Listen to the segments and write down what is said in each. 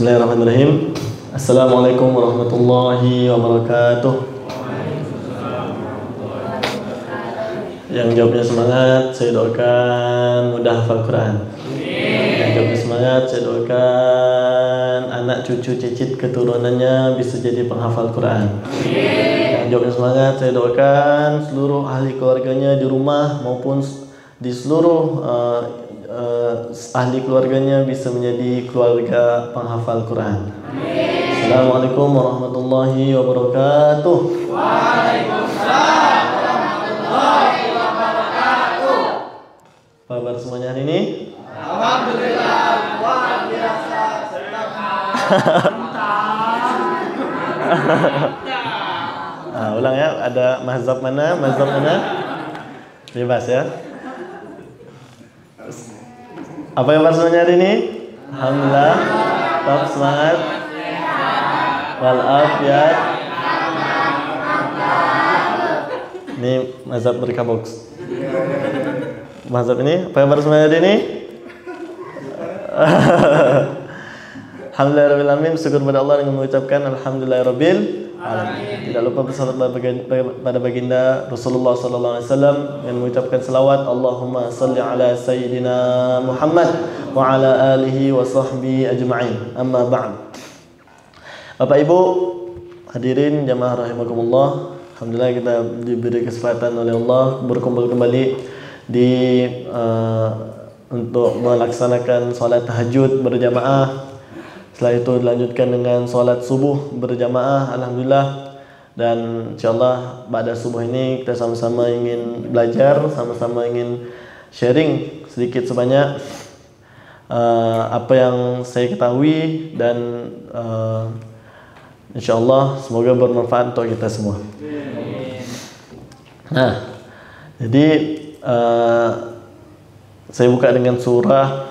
Bismillahirrahmanirrahim. Assalamualaikum warahmatullahi wabarakatuh. Yang jawabnya semangat, saya doakan mudah hafal Quran. Yang jawabnya semangat, saya doakan anak cucu cicit keturunannya bisa jadi penghafal Quran. Yang jawabnya semangat, saya doakan seluruh ahli keluarganya di rumah maupun di seluruh ahli keluarganya bisa menjadi keluarga penghafal Quran. Assalamualaikum warahmatullahi wabarakatuh. Waalaikumsalam warahmatullahi wabarakatuh. Apa kabar semuanya hari ini? Alhamdulillah, luar biasa. Ulang ya, ada mazhab mana? Bebas ya. Apa kabar semuanya hari ini? Alhamdulillah. Tetap semangat. Walafiat. Ini mazhab mereka box. Mazhab ini, apa kabar semuanya hari ini? Alhamdulillahirrahmanirrahim. Syukur pada Allah dengan mengucapkan Alhamdulillahirrahmanirrahim. Tidak lupa bersalat pada baginda Rasulullah sallallahu alaihi wasallam dengan mengucapkan selawat Allahumma salli ala sayyidina Muhammad wa ala alihi wa sahbihi ajma'in. Amma ba'd. Bapak Ibu hadirin jamaah rahimakumullah, alhamdulillah kita diberi kesempatan oleh Allah berkumpul kembali untuk melaksanakan salat tahajud berjamaah. Setelah itu dilanjutkan dengan solat subuh berjamaah, alhamdulillah. Dan insyaallah pada subuh ini kita sama-sama ingin belajar, sama-sama ingin sharing sedikit sebanyak apa yang saya ketahui dan insyaallah semoga bermanfaat untuk kita semua. Nah, jadi saya buka dengan surah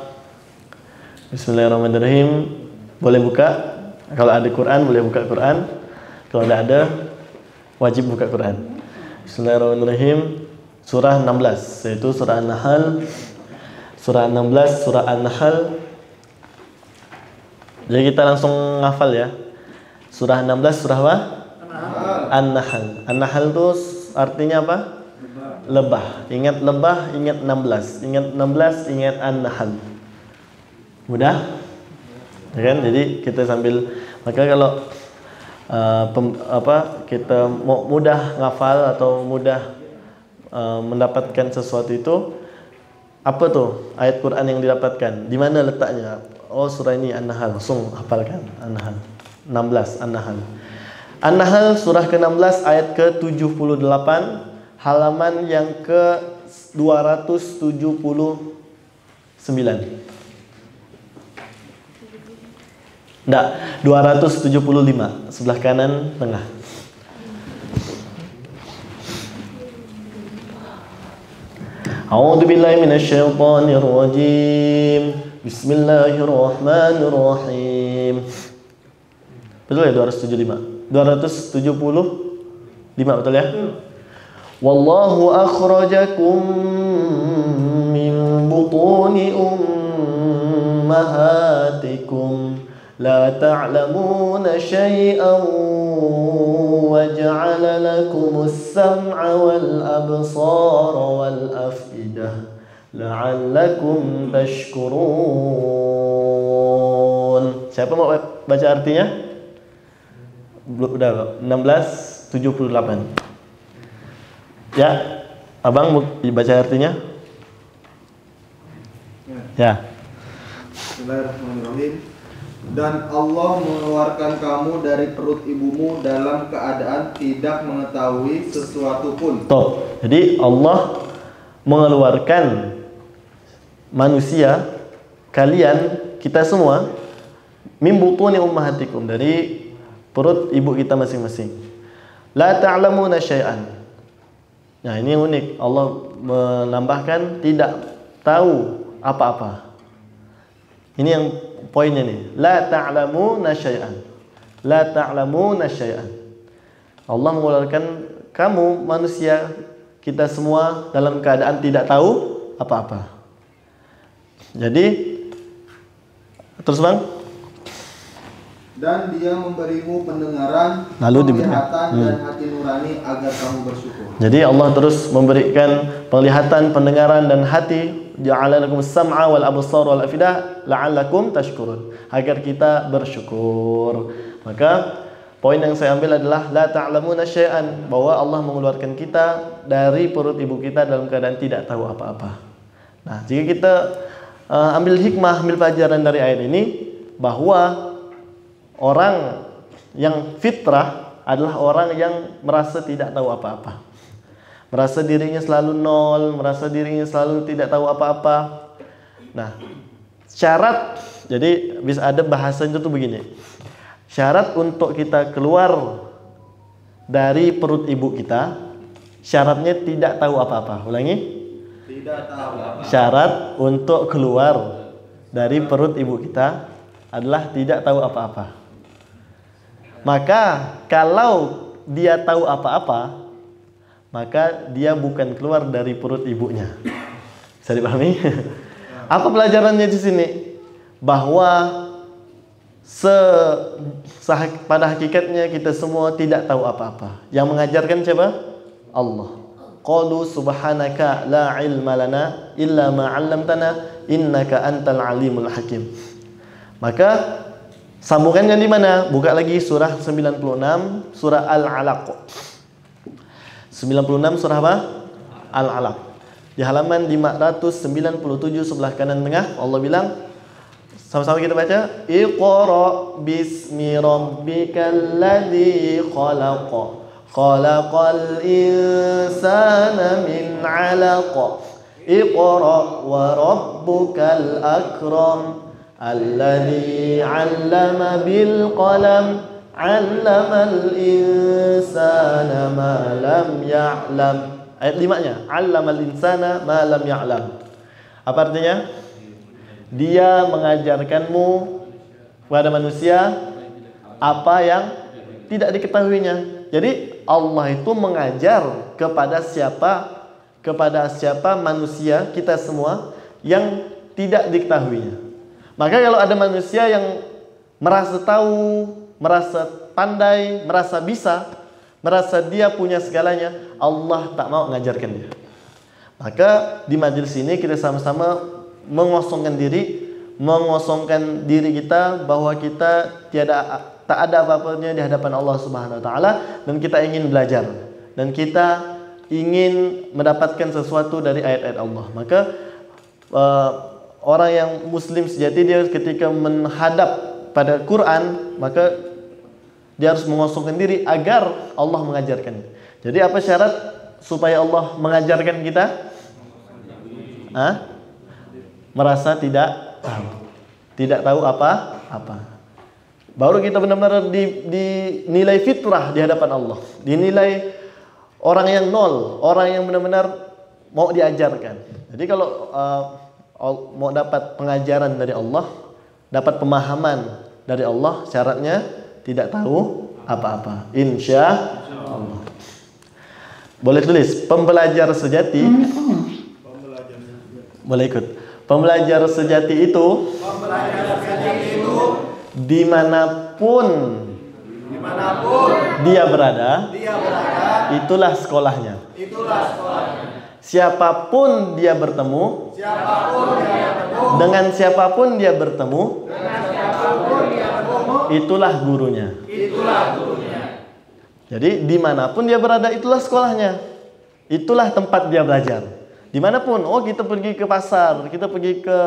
Bismillahirrahmanirrahim. Boleh buka, kalau ada Quran boleh buka Quran. Kalau tidak ada, wajib buka Quran. Bismillahirrahmanirrahim. Surah 16, yaitu surah An-Nahl. Surah 16, surah An-Nahl. Jadi kita langsung ngafal ya. Surah 16, surah apa? An-Nahl. An-Nahl itu artinya apa? Lebah. Ingat lebah, ingat 16. Ingat 16, ingat An-Nahl. Mudah? Ya kan? Jadi kita sambil, maka kalau kita mau mudah ngafal atau mudah mendapatkan sesuatu itu, apa tuh ayat Quran yang didapatkan? Di mana letaknya? Oh, surah ini An-Nahl, langsung hafalkan An-Nahl 16 An-Nahl. An-Nahl surah ke-16 ayat ke-78, halaman yang ke-279. Enggak, 275, sebelah kanan tengah. A'udzu billahi minasyaitonir rajim. Bismillahirrahmanirrahim. Betul ya 275? 275 betul ya? Wallahu akhrajakum min butuni ummahatikum لا تعلمون شيئا وجعل لكم السمع والأبصار والأفئدة لعلكم تشكرون. Siapa mau baca artinya? Udah 1678. Ya, abang mau baca artinya? Ya. Bismillahirrahmanirrahim. Dan Allah mengeluarkan kamu dari perut ibumu dalam keadaan tidak mengetahui sesuatu pun. Tuh, jadi Allah mengeluarkan manusia, kalian, kita semua, min butuni ummahatikum, dari perut ibu kita masing-masing. La ta'lamuna syai'an. Nah, ini yang unik. Allah menambahkan tidak tahu apa-apa. Ini yang poinnya nih. La ta'lamuna syai'an. La ta'lamuna syai'an. Allah mengeluarkan kamu manusia, kita semua dalam keadaan tidak tahu apa-apa. Jadi terus Bang. Dan Dia memberimu pendengaran, Lalu penglihatan, dan hati nurani agar kamu bersyukur. Jadi Allah terus memberikan penglihatan, pendengaran dan hati. Ja'ala lakum as-sam'a wal absar wal afidah la'allakum tashkurun. Agar kita bersyukur. Maka poin yang saya ambil adalah la ta'lamuna syai'an, bahwa Allah mengeluarkan kita dari perut ibu kita dalam keadaan tidak tahu apa-apa. Nah, jika kita ambil hikmah, ambil pelajaran dari ayat ini, bahwa orang yang fitrah adalah orang yang merasa tidak tahu apa-apa, merasa dirinya selalu nol, merasa dirinya selalu tidak tahu apa-apa. Nah, syarat, jadi bisa ada bahasanya tuh begini, syarat untuk kita keluar dari perut ibu kita, syaratnya tidak tahu apa-apa. Ulangi. Tidak tahu apa. Syarat untuk keluar dari perut ibu kita adalah tidak tahu apa-apa. Maka kalau dia tahu apa-apa, maka dia bukan keluar dari perut ibunya. Bisa dipahami? Apa pelajarannya di sini? Bahwa pada hakikatnya kita semua tidak tahu apa-apa. Yang mengajarkan siapa? Allah. Qalu subhanaka la ilma lana illa ma 'allamtana innaka antal alimul hakim. Maka sambungannya di mana? Buka lagi surah 96, surah Al-Alaq. 96 surah apa? Al-Alaq. Di halaman 597 sebelah kanan tengah Allah bilang, sama-sama kita baca, Iqra bismi rabbikal ladzi khalaq. Khalaqal insana min 'alaq. Iqra wa rabbukal akram. Alladzi 'allama bil qalam. 'Allamal insana ma lam ya'lam. Ayat 5-nya, 'allamal insana ma lam ya'lam. Apa artinya? Dia mengajarkanmu kepada manusia apa yang tidak diketahuinya. Jadi Allah itu mengajar kepada siapa manusia, kita semua, yang tidak diketahuinya. Maka kalau ada manusia yang merasa tahu, merasa pandai, merasa bisa, merasa dia punya segalanya, Allah tak mau mengajarkan dia. Maka di majelis ini kita sama-sama mengosongkan diri kita, bahwa kita tak ada apa-apanya di hadapan Allah Subhanahu wa taala, dan kita ingin belajar dan kita ingin mendapatkan sesuatu dari ayat-ayat Allah. Maka orang yang muslim sejati, dia ketika menghadap pada Quran, maka dia harus mengosongkan diri agar Allah mengajarkan. Jadi apa syarat supaya Allah mengajarkan kita? Merasa tidak tahu apa-apa. Baru kita benar-benar dinilai fitrah di hadapan Allah, dinilai orang yang nol, orang yang benar-benar mau diajarkan. Jadi kalau mau dapat pengajaran dari Allah, dapat pemahaman dari Allah, syaratnya tidak tahu apa-apa. Insya Allah. Boleh tulis, pembelajar sejati. Boleh ikut. Pembelajar sejati itu dimanapun dia berada, itulah sekolahnya. Siapapun dia bertemu, dengan siapapun dia bertemu, itulah gurunya. Jadi dimanapun dia berada, itulah sekolahnya, itulah tempat dia belajar. Dimanapun, kita pergi ke pasar, kita pergi ke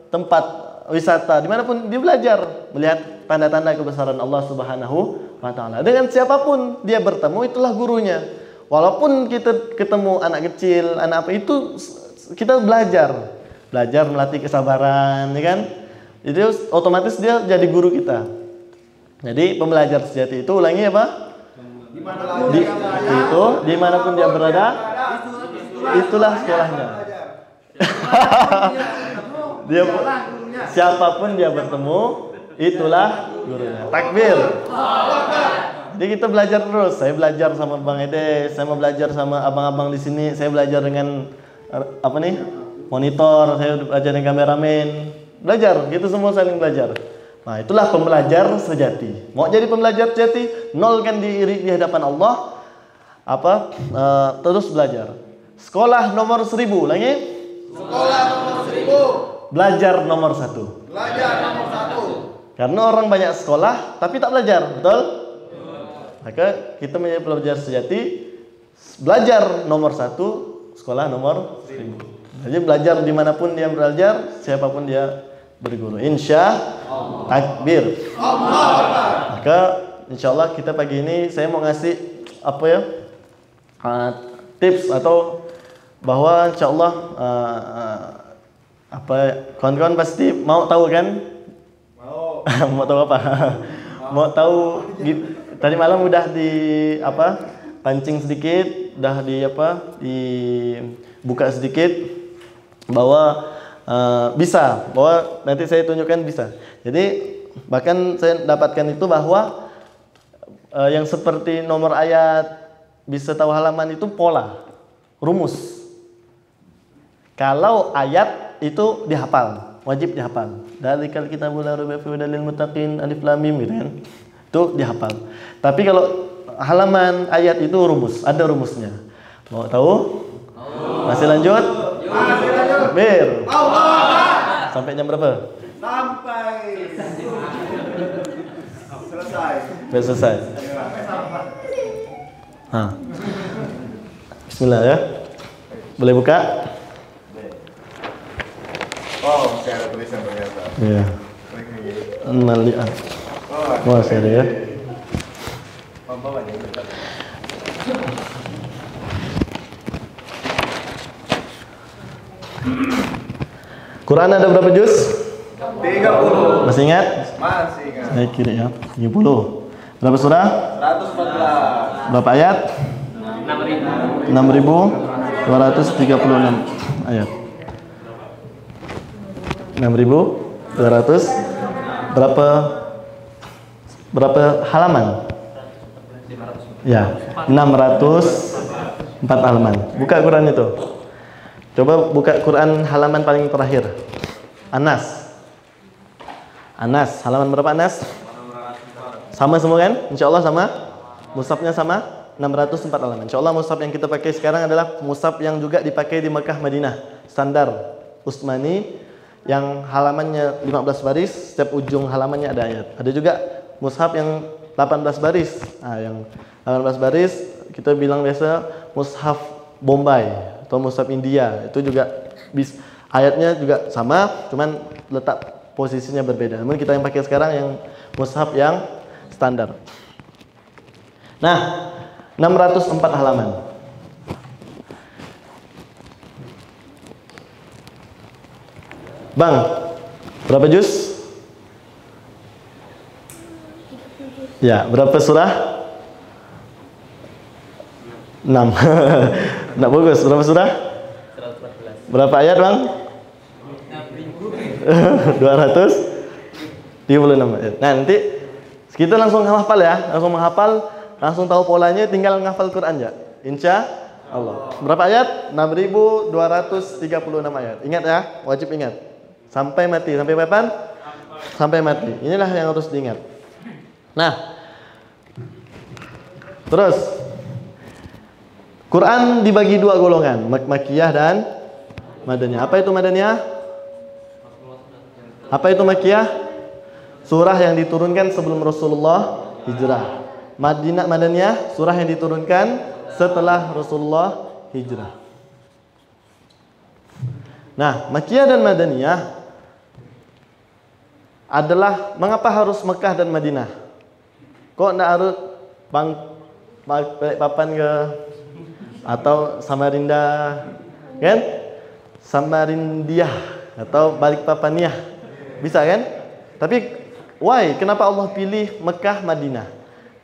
tempat wisata, dimanapun dia belajar, melihat tanda-tanda kebesaran Allah Subhanahu wa taala. Dengan siapapun dia bertemu, itulah gurunya. Walaupun kita ketemu anak kecil, anak apa, itu kita belajar melatih kesabaran, ya kan? Jadi otomatis dia jadi guru kita. Jadi pembelajar sejati itu, ulangi apa? Dimanapun dia berada, itulah sekolahnya. Siapapun dia bertemu, itulah gurunya. Takbir. Jadi kita belajar terus. Saya belajar sama Bang Ede, saya mau belajar sama abang-abang di sini, saya belajar dengan monitor, saya belajar dengan kameramen. Belajar, gitu semua saling belajar. Nah, itulah pembelajar sejati. Mau jadi pembelajar sejati, nolkan diri di hadapan Allah, terus belajar. Sekolah nomor 1000, lagi? Sekolah nomor 1000. Belajar nomor 1. Belajar nomor 1. Karena orang banyak sekolah tapi tak belajar, betul? Maka kita menjadi pelajar sejati, belajar nomor 1, sekolah nomor 1000. Jadi belajar dimanapun dia belajar, siapapun dia berguru. Insya takbir. Maka insya Allah kita pagi ini saya mau ngasih tips atau bahwa insya Allah kawan-kawan pasti mau tahu kan? Mau tahu apa? Mau tahu tadi malam udah pancing sedikit, udah dibuka sedikit bahwa bisa, bahwa nanti saya tunjukkan bisa. Jadi bahkan saya dapatkan itu bahwa yang seperti nomor ayat, bisa tahu halaman itu pola, rumus. Kalau ayat itu dihafal, wajib dihafal. Dalikal kitabul la raiba fihi hudal lil muttaqin, alif lam mim gitu kan. Itu dihafal. Tapi kalau halaman ayat itu rumus, ada rumusnya. Mau tahu? Masih lanjut? Bir. Sampai jam berapa? Sampai selesai. Selesai. Bismillah ya. Boleh buka? Oh, masih ada tulisan ternyata. Iya. Malian. Oh, masih ada ya. Quran ada berapa juz? 30. Masih ingat? Masih ingat. Saya kira ya. 30. Berapa surah? 114. Berapa ayat? 6.236 ayat. 6.200 berapa halaman? Ya, 604 halaman. Buka Quran itu. Coba buka Quran halaman paling terakhir. Anas, halaman berapa Anas? Sama semua kan? Insya Allah sama. Mushafnya sama. 604 halaman. Insya Allah mushaf yang kita pakai sekarang adalah mushaf yang juga dipakai di Mekah Madinah. Standar Utsmani yang halamannya 15 baris, setiap ujung halamannya ada ayat. Ada juga mushaf yang 18 baris. Nah, yang 18 baris kita bilang biasa mushaf Bombay atau mushaf India. Itu juga ayatnya juga sama, cuman letak posisinya berbeda. Namun kita yang pakai sekarang yang mushaf yang standar. Nah, 604 halaman. Bang, berapa juz? Ya, berapa surah? 6. Nggak bagus, berapa surah? 114. Berapa ayat, Bang? 236 ayat. Nah, nanti kita langsung hafal ya, langsung menghafal, langsung tahu polanya, tinggal menghafal Quran ya. Insya Allah. Berapa ayat? 6.236 ayat. Ingat ya, wajib ingat. Sampai mati, sampai kapan? Sampai mati. Inilah yang harus diingat. Nah, terus Quran dibagi dua golongan, Makkiyah dan Madaniyah. Apa itu Madaniyah? Apa itu Makkiyah? Surah yang diturunkan sebelum Rasulullah hijrah. Madaniyah, surah yang diturunkan setelah Rasulullah hijrah. Nah, Makkiyah dan Madaniyah adalah mengapa harus Mekah dan Madinah? Kok enggak harus Balikpapan ke atau Samarinda, kan? Samarindiah atau Balikpapaniah, bisa kan? Tapi why? Kenapa Allah pilih Mekah, Madinah?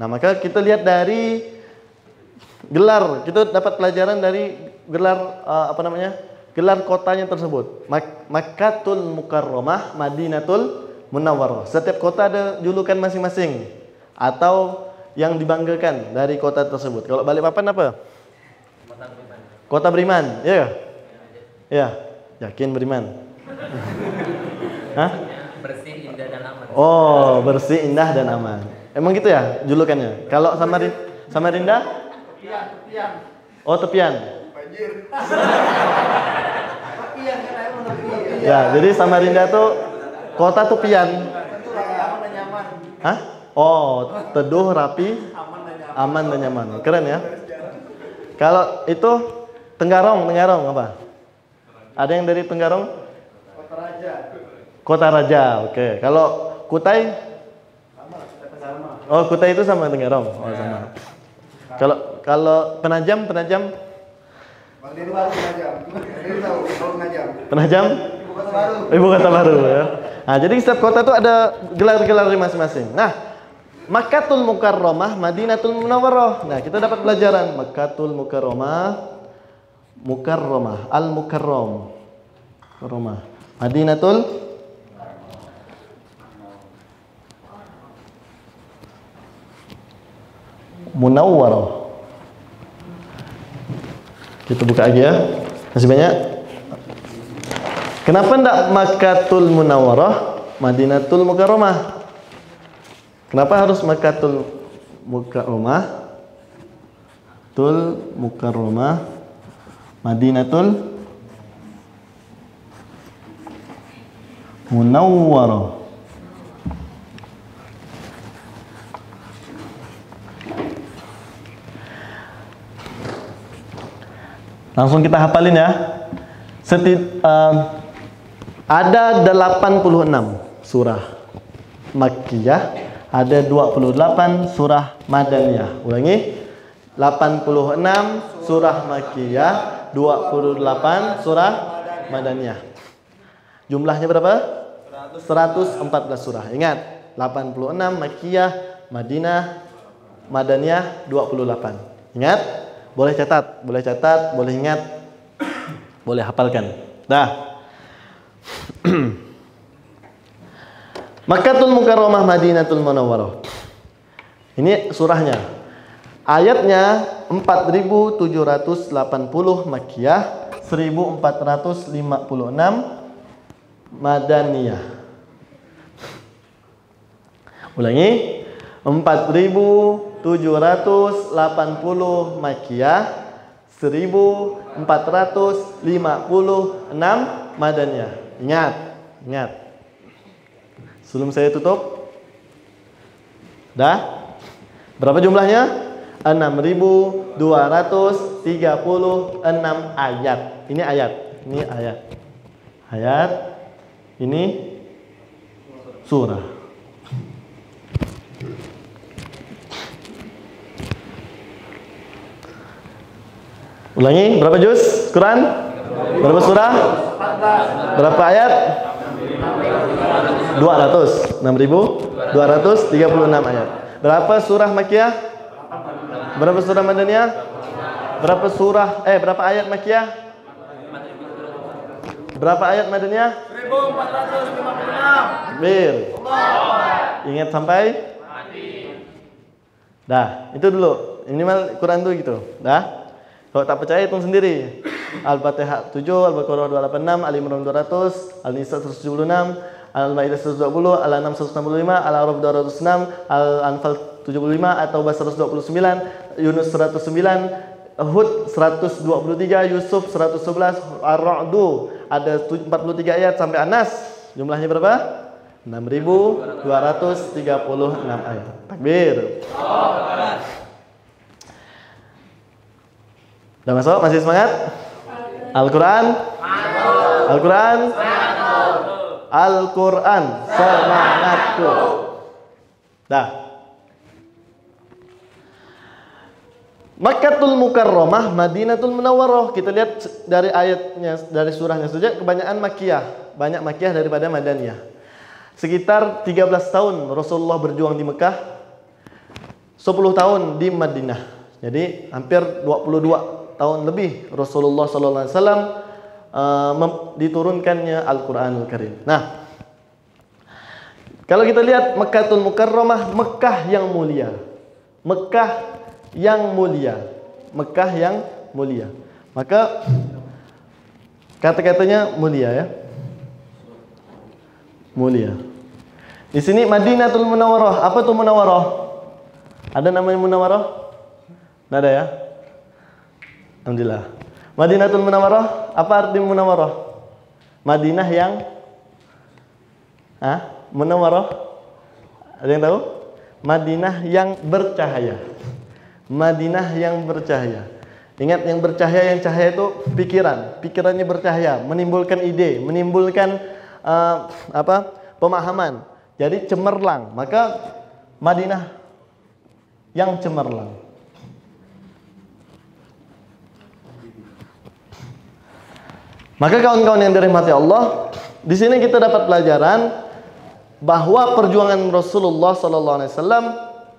Nah, maka kita lihat dari gelar, kita dapat pelajaran dari gelar gelar kotanya tersebut. Makkatul Mukarramah, Madinatul Munawwarah. Setiap kota ada julukan masing-masing atau yang dibanggakan dari kota tersebut. Kalau Balikpapan apa? Kota beriman, ya? Ya, yakin beriman. Hah? Bersih, indah dan aman. Oh, bersih, indah dan aman. Emang gitu ya julukannya? Kalau Samarinda? Tepian. Oh, tepian. Banjir. Tepian kan emang tepian. Ya, jadi Samarinda tuh kota tepian. Itu aman dan nyaman. Hah? Oh, teduh, rapi, Aman dan nyaman. aman dan nyaman. Keren ya. Kalau itu Tenggarong apa? Ada yang dari Tenggarong? Kota Raja. Kota Raja. Oke. Kalau Kutai? Sama. Oh, Kutai itu sama Tenggarong. Oh, sama. Kalau Penajam? Bang Diri baru Penajam. Diri tahu kalau Penajam. Penajam? Ibu kota baru. Ibu kota baru ya. Nah, jadi setiap kota itu ada gelar-gelar masing-masing. Nah, Makkatul Mukarramah, Madinatul Munawwarah. Nah, kita dapat pelajaran Makkatul Mukarramah, Al-Mukarram, Madinatul Munawwarah. Kita buka lagi ya. Masih banyak. Kenapa enggak Makkatul Munawwarah, Madinatul Mukarramah? Kenapa harus Makkatul Mukarramah, Madinatul Munawwarah? Langsung kita hafalin ya. Ada 86 surah Makkiyah, ada 28 surah Madaniyah. Ulangi. 86 surah Makkiyah, 28 surah Madaniyah. Jumlahnya berapa? 114 surah. Ingat, 86 Makkiyah, Madaniyah 28. Ingat? Boleh catat, boleh ingat, boleh hafalkan. Dah. Makkatul Mukarramah, Madinatul Munawwarah. Ini surahnya. Ayatnya 4780 Makkiyah, 1456 Madaniyah. Ulangi. 4780 Makkiyah, 1456 Madaniyah. Ingat. Sebelum saya tutup. Dah? Berapa jumlahnya? 6236 ayat. Ini ayat. Ini surah. Ulangi, berapa juz Quran? Berapa surah? Berapa ayat? 6236 ayat. Berapa surah Makkiyah? Berapa surah Madaniyah? Berapa ayat Makkiyah? Berapa ayat Madaniyah? 1456. Bir. Ingat sampai? Dah, itu dulu. Minimal Quran tuh gitu. Dah. Kalau tak percaya hitung sendiri. Al-Fatihah 7, Al-Baqarah 286, Al-Imran 200, Al-Nisa 176, Al-Maidah 120, Al-An'am 165, Al-A'raf 206, Al-Anfal 75, At-Taubah 129, Yunus 109, Hud 123, Yusuf 111, Ar-Ra'du ada 43 ayat sampai Anas. Jumlahnya berapa? 6236 ayat. Takbir. Udah masuk? Masih semangat? Al-Quran? Al-Quran semangatku. Dah. Makkatul Mukarramah, Madinatul Munawwarah. Kita lihat dari ayatnya, dari surahnya saja kebanyakan Makkiyah, banyak Makkiyah daripada Madaniyah. Sekitar 13 tahun Rasulullah berjuang di Mekah, 10 tahun di Madinah. Jadi hampir 22 tahun lebih Rasulullah sallallahu alaihi wasallam diturunkannya Al-Qur'anul Karim. Nah, kalau kita lihat Makkatul Mukarramah, Mekah yang mulia. Mekah yang mulia. Maka kata-katanya mulia ya. Mulia. Di sini Madinatul Munawwarah. Apa tuh Munawwarah? Ada namanya Munawwarah? Nggak ada ya? Alhamdulillah. Madinatul Munawwarah, apa arti Munawwarah? Madinah yang Munawwarah? Ada yang tahu? Madinah yang bercahaya. Madinah yang bercahaya. Ingat, yang bercahaya, yang cahaya itu pikiran. Pikirannya bercahaya, menimbulkan ide, menimbulkan pemahaman. Jadi cemerlang. Maka Madinah yang cemerlang. Maka kawan-kawan yang dirahmati Allah, di sini kita dapat pelajaran bahwa perjuangan Rasulullah SAW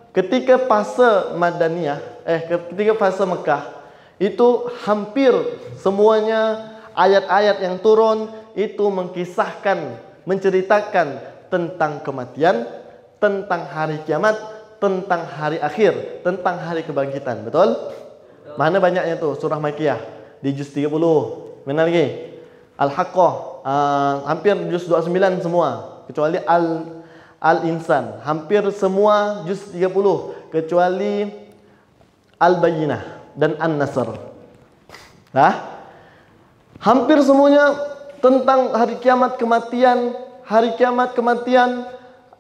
ketika fase Madaniyah, ketika fase Mekah itu hampir semuanya ayat-ayat yang turun itu mengkisahkan, menceritakan tentang kematian, tentang hari kiamat, tentang hari akhir, tentang hari kebangkitan. Betul? Mana banyaknya tuh surah Makkiyah di juz 30. Mana lagi? Al-Haqqah, hampir juz 29 semua, kecuali Al-Insan, hampir semua juz 30, kecuali Al-Bayyinah dan An-Nasr. Hampir semuanya tentang hari kiamat, kematian, hari kiamat, kematian,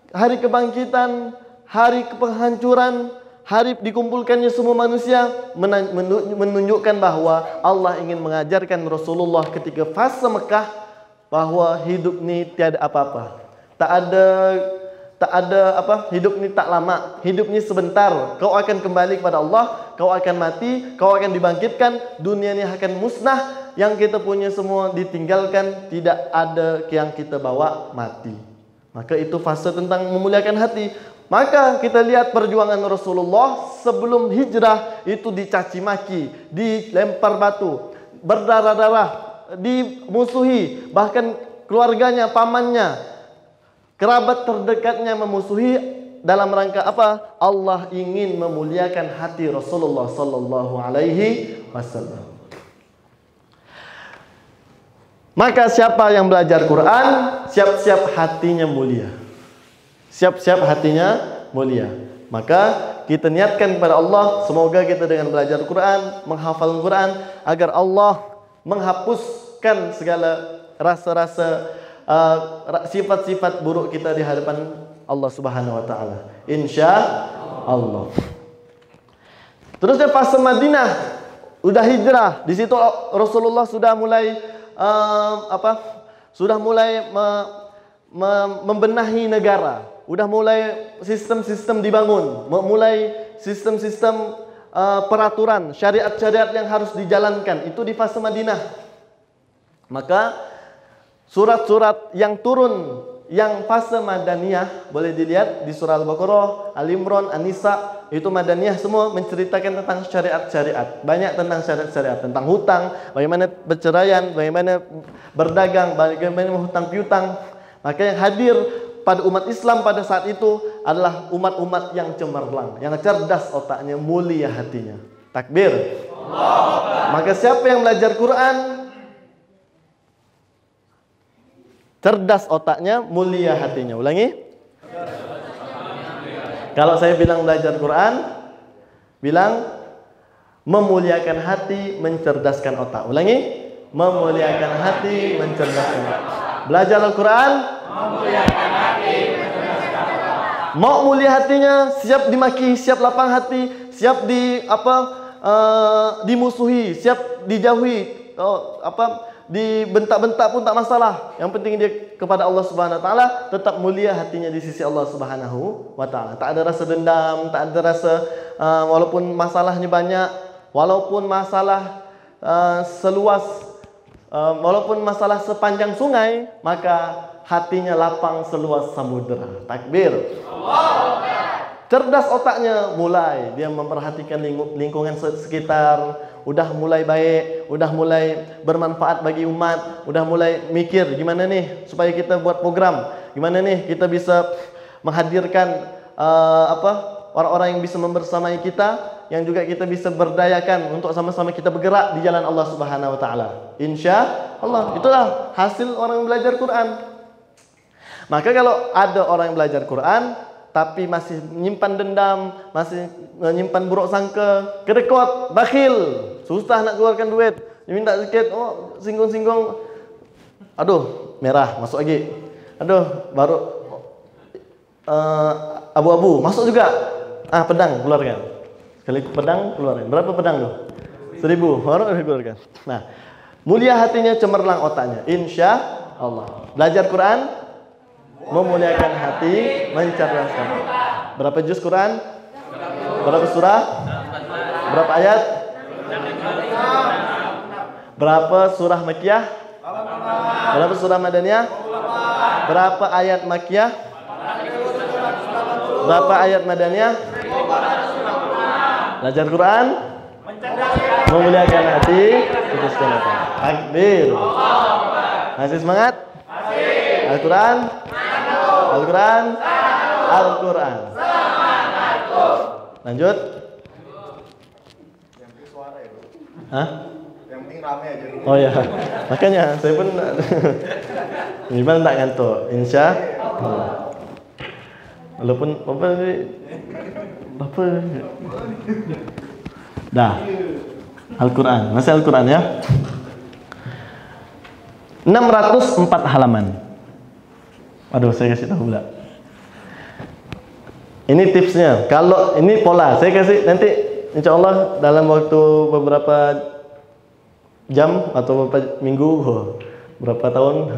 hari kebangkitan, hari penghancuran, hari dikumpulkannya semua manusia, menunjukkan bahwa Allah ingin mengajarkan Rasulullah ketika fase Mekah bahwa hidup ini tiada apa-apa. Tak ada hidup ini tak lama, hidup ini sebentar. Kau akan kembali kepada Allah, kau akan mati, kau akan dibangkitkan, dunia ini akan musnah, yang kita punya semua ditinggalkan, tidak ada yang kita bawa, mati. Maka itu fase tentang memuliakan hati. Maka kita lihat perjuangan Rasulullah sebelum hijrah itu dicaci maki, dilempar batu, berdarah-darah, dimusuhi, bahkan keluarganya, pamannya, kerabat terdekatnya memusuhi dalam rangka apa? Allah ingin memuliakan hati Rasulullah sallallahu alaihi wasallam. Maka siapa yang belajar Quran, siap-siap hatinya mulia. Siap-siap hatinya mulia. Maka kita niatkan kepada Allah, semoga kita dengan belajar Quran, menghafal Quran, agar Allah menghapuskan segala rasa-rasa sifat-sifat buruk kita di hadapan Allah Subhanahu wa taala. Insya Allah. Terusnya fase Madinah, udah hijrah. Di situ Rasulullah sudah mulai membenahi negara. Udah mulai sistem-sistem dibangun, mulai sistem-sistem peraturan, syariat-syariat yang harus dijalankan. Itu di fase Madinah. Maka surat-surat yang turun yang fase Madaniyah boleh dilihat di surah Al-Baqarah, Al-Imran, An-Nisa, itu Madaniyah semua menceritakan tentang syariat-syariat. Banyak tentang syariat-syariat, tentang hutang, bagaimana berceraian, bagaimana berdagang, bagaimana hutang piutang. Maka yang hadir pada umat Islam pada saat itu adalah umat-umat yang cemerlang, yang cerdas otaknya, mulia hatinya. Takbir. Maka siapa yang belajar Quran, cerdas otaknya, mulia hatinya. Ulangi. Kalau saya bilang belajar Quran, bilang memuliakan hati, mencerdaskan otak. Ulangi. Memuliakan hati, mencerdaskan otak. Belajar Al-Quran, memuliakan hati, mencerdaskan otak. Mau mulia hatinya, siap dimaki, siap lapang hati, siap dimusuhi, siap dijauhi, dibentak-bentak pun tak masalah. Yang penting dia kepada Allah Subhanahu wa taala, tetap mulia hatinya di sisi Allah Subhanahu wa taala. Tak ada rasa dendam, tak ada rasa walaupun masalahnya banyak, walaupun masalah walaupun masalah sepanjang sungai, maka hatinya lapang seluas samudera. Takbir. Cerdas otaknya, mulai dia memperhatikan lingkungan sekitar, udah mulai baik, udah mulai bermanfaat bagi umat, udah mulai mikir gimana nih supaya kita buat program, gimana nih kita bisa menghadirkan orang-orang yang bisa membersamai kita, yang juga kita bisa berdayakan untuk sama-sama kita bergerak di jalan Allah Subhanahu wa taala. Insya Allah. Itulah hasil orang yang belajar Quran. Maka kalau ada orang yang belajar Quran tapi masih menyimpan dendam, masih menyimpan buruk sangka, kerekot, bakhil, susah nak keluarkan duit, minta sedikit, oh singgung-singgung, aduh merah, masuk lagi, aduh baru abu-abu, masuk juga, pedang keluarkan, sekali pedang keluarkan, berapa pedang tuh? 1000, baru keluarkan. Nah, mulia hatinya, cemerlang otaknya, insya Allah. Belajar Quran memuliakan hati, mencerdaskan. Berapa juz Quran? Berapa surah? Berapa ayat? Berapa surah Makkiyah? Berapa surah Madaniyah? Berapa ayat Makkiyah? Berapa ayat Madaniyah? Belajar Quran memuliakan hati, putuskan hati. Takbir. Masih semangat? Al-Quran? Al-Quran? Al-Quran. Lanjut. Hah? Yang penting rame aja. Oh ya, makanya saya pun gimana tak ngantuk, insya Allah. Walaupun apa? Dah. Al-Quran, masih Al-Quran ya. 604 halaman. Aduh, saya kasih tahu pula. Ini tipsnya. Kalau ini pola, saya kasih nanti insya Allah dalam waktu beberapa jam atau beberapa minggu, berapa tahun,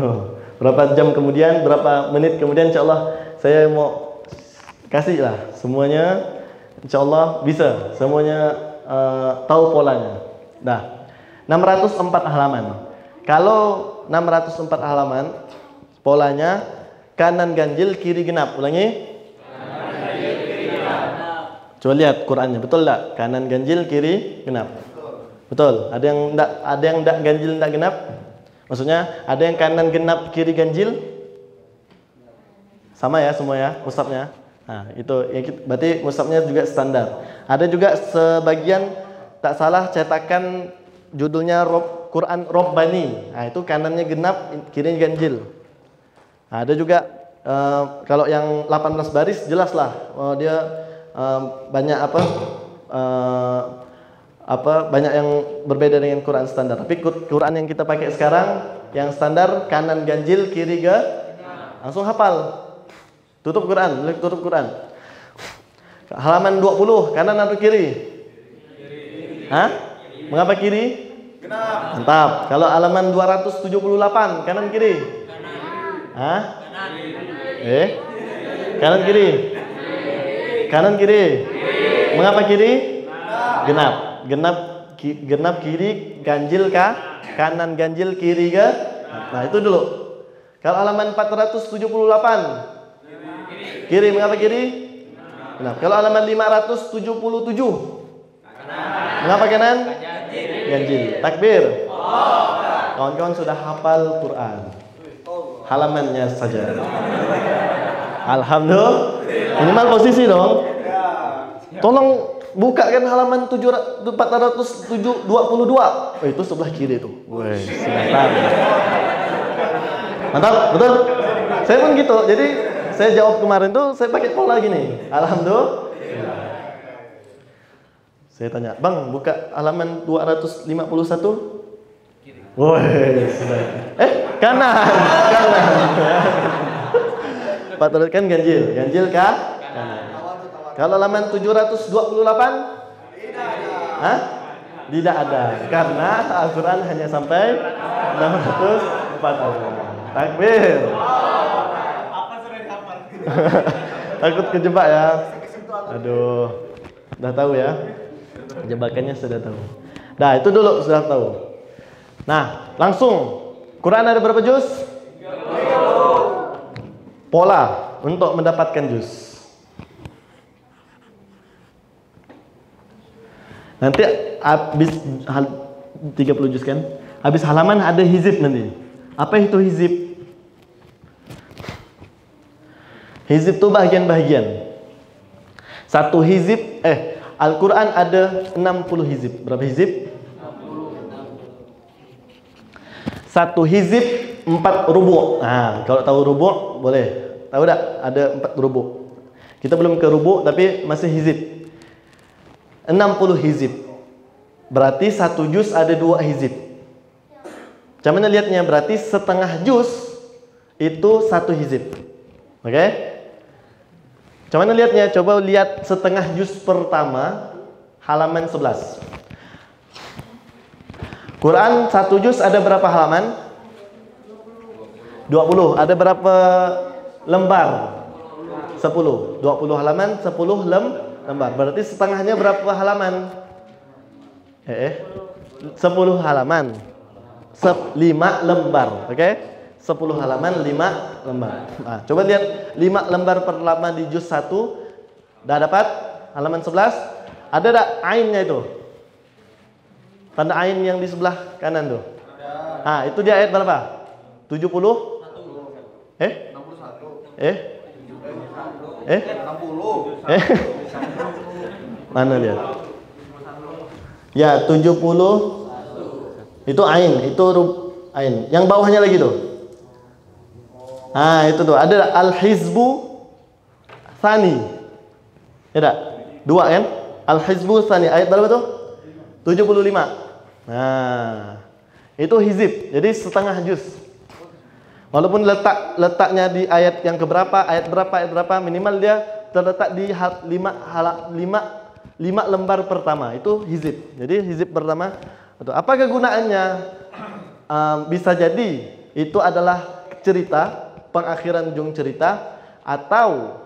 berapa jam kemudian, berapa menit kemudian, insya Allah saya mau kasih lah semuanya. Insya Allah bisa semuanya tahu polanya. Dah, 604 halaman. Kalau 604 halaman, polanya kanan ganjil, kiri genap. Ulangi. Coba lihat Qurannya, betul tak? Kanan ganjil, kiri genap. Betul. Ada yang enggak ganjil, enggak genap? Maksudnya ada yang kanan genap, kiri ganjil? Sama ya semua ya, mushafnya. Nah, itu berarti mushafnya juga standar. Ada juga sebagian tak salah cetakan judulnya Quran Robbani. Nah, itu kanannya genap, kirinya ganjil. Nah, ada juga kalau yang 18 baris jelas lah, dia banyak banyak yang berbeda dengan Quran standar. Tapi Quran yang kita pakai sekarang yang standar kanan ganjil, kiri langsung hafal. Tutup Quran, tutup Quran. Halaman 20, kanan atau kiri? Hah? Mengapa kiri? Genap. Mantap. Kalau halaman 278, kanan kiri? Hah? Kanan kiri? Kanan kiri? Mengapa kiri? Genap. Genap kiri, ganjil kah? Kanan ganjil, kiri kah? Nah, itu dulu. Kalau halaman 478, kiri, mengapa kiri? Genap. Kalau halaman 577, mengapa kanan? Ganjil. Takbir. Kawan-kawan sudah hafal Quran. Halamannya saja. Alhamdulillah. Minimal posisi dong. Tolong bukakan halaman 422. Oh, itu sebelah kiri tuh. Woi, mantap. Mantap, betul? Saya pun gitu. Jadi saya jawab kemarin tuh saya pakai pola gini. Alhamdulillah. Saya tanya, "Bang, buka halaman 251?" Woi, sudah. Kanan. 400 kan ganjil. Ganjil kah? Kanan. Kalau halaman 728? Hah? Tidak ada. Karena Al-Quran hanya sampai 640. Takbir. Apa sudah dihafal? Takut kejebak ya. Aduh. Udah tahu ya. Jebakannya sudah tahu. Nah, itu dulu sudah tahu. Nah, langsung. Quran ada berapa juz? 30. Pola untuk mendapatkan juz. Nanti habis 30 juz kan? Habis halaman ada hizib nanti. Apa itu hizib? Hizib itu bagian-bagian. Satu hizib, Al-Quran ada 60 hizib. Berapa hizib? 60. Satu hizib 4 rubu'. Nah, kalau tahu rubu' boleh. Tahu tak? Ada 4 rubu'. Kita belum ke rubu' tapi masih hizib. 60 hizib. Berarti 1 juz ada 2 hizib. Macam mana lihatnya? Berarti setengah juz itu 1 hizib. Oke? Macam mana lihatnya? Coba lihat setengah juz pertama halaman 11. Quran 1 juz ada berapa halaman? 20. Ada berapa lembar? 10. 20 halaman, 10 lembar. Berarti setengahnya berapa halaman? 10 halaman. 5 lembar. Oke? 10 halaman, 5 lembar. Nah, coba lihat 5 lembar per halaman di juz 1. Dah dapat? Halaman 11. Ada tak ainnya itu? Tanda ain yang di sebelah kanan tuh. Ah, itu dia ayat berapa? 70? 60. Mana lihat? Ya, 70. Itu ain, itu ain. Yang bawahnya lagi tuh. Ah, itu tuh. Ada al-hizbu tsani. Ya tak? 2 kan? Al-hizbu tsani. Ayat berapa tuh? 75. Nah, itu hizib. Jadi setengah juz. Walaupun letaknya di ayat yang keberapa, ayat berapa, minimal dia terletak di 5 lembar pertama. Itu hizib. Jadi hizib pertama. Apa kegunaannya? Bisa jadi itu adalah cerita, pengakhiran ujung cerita, atau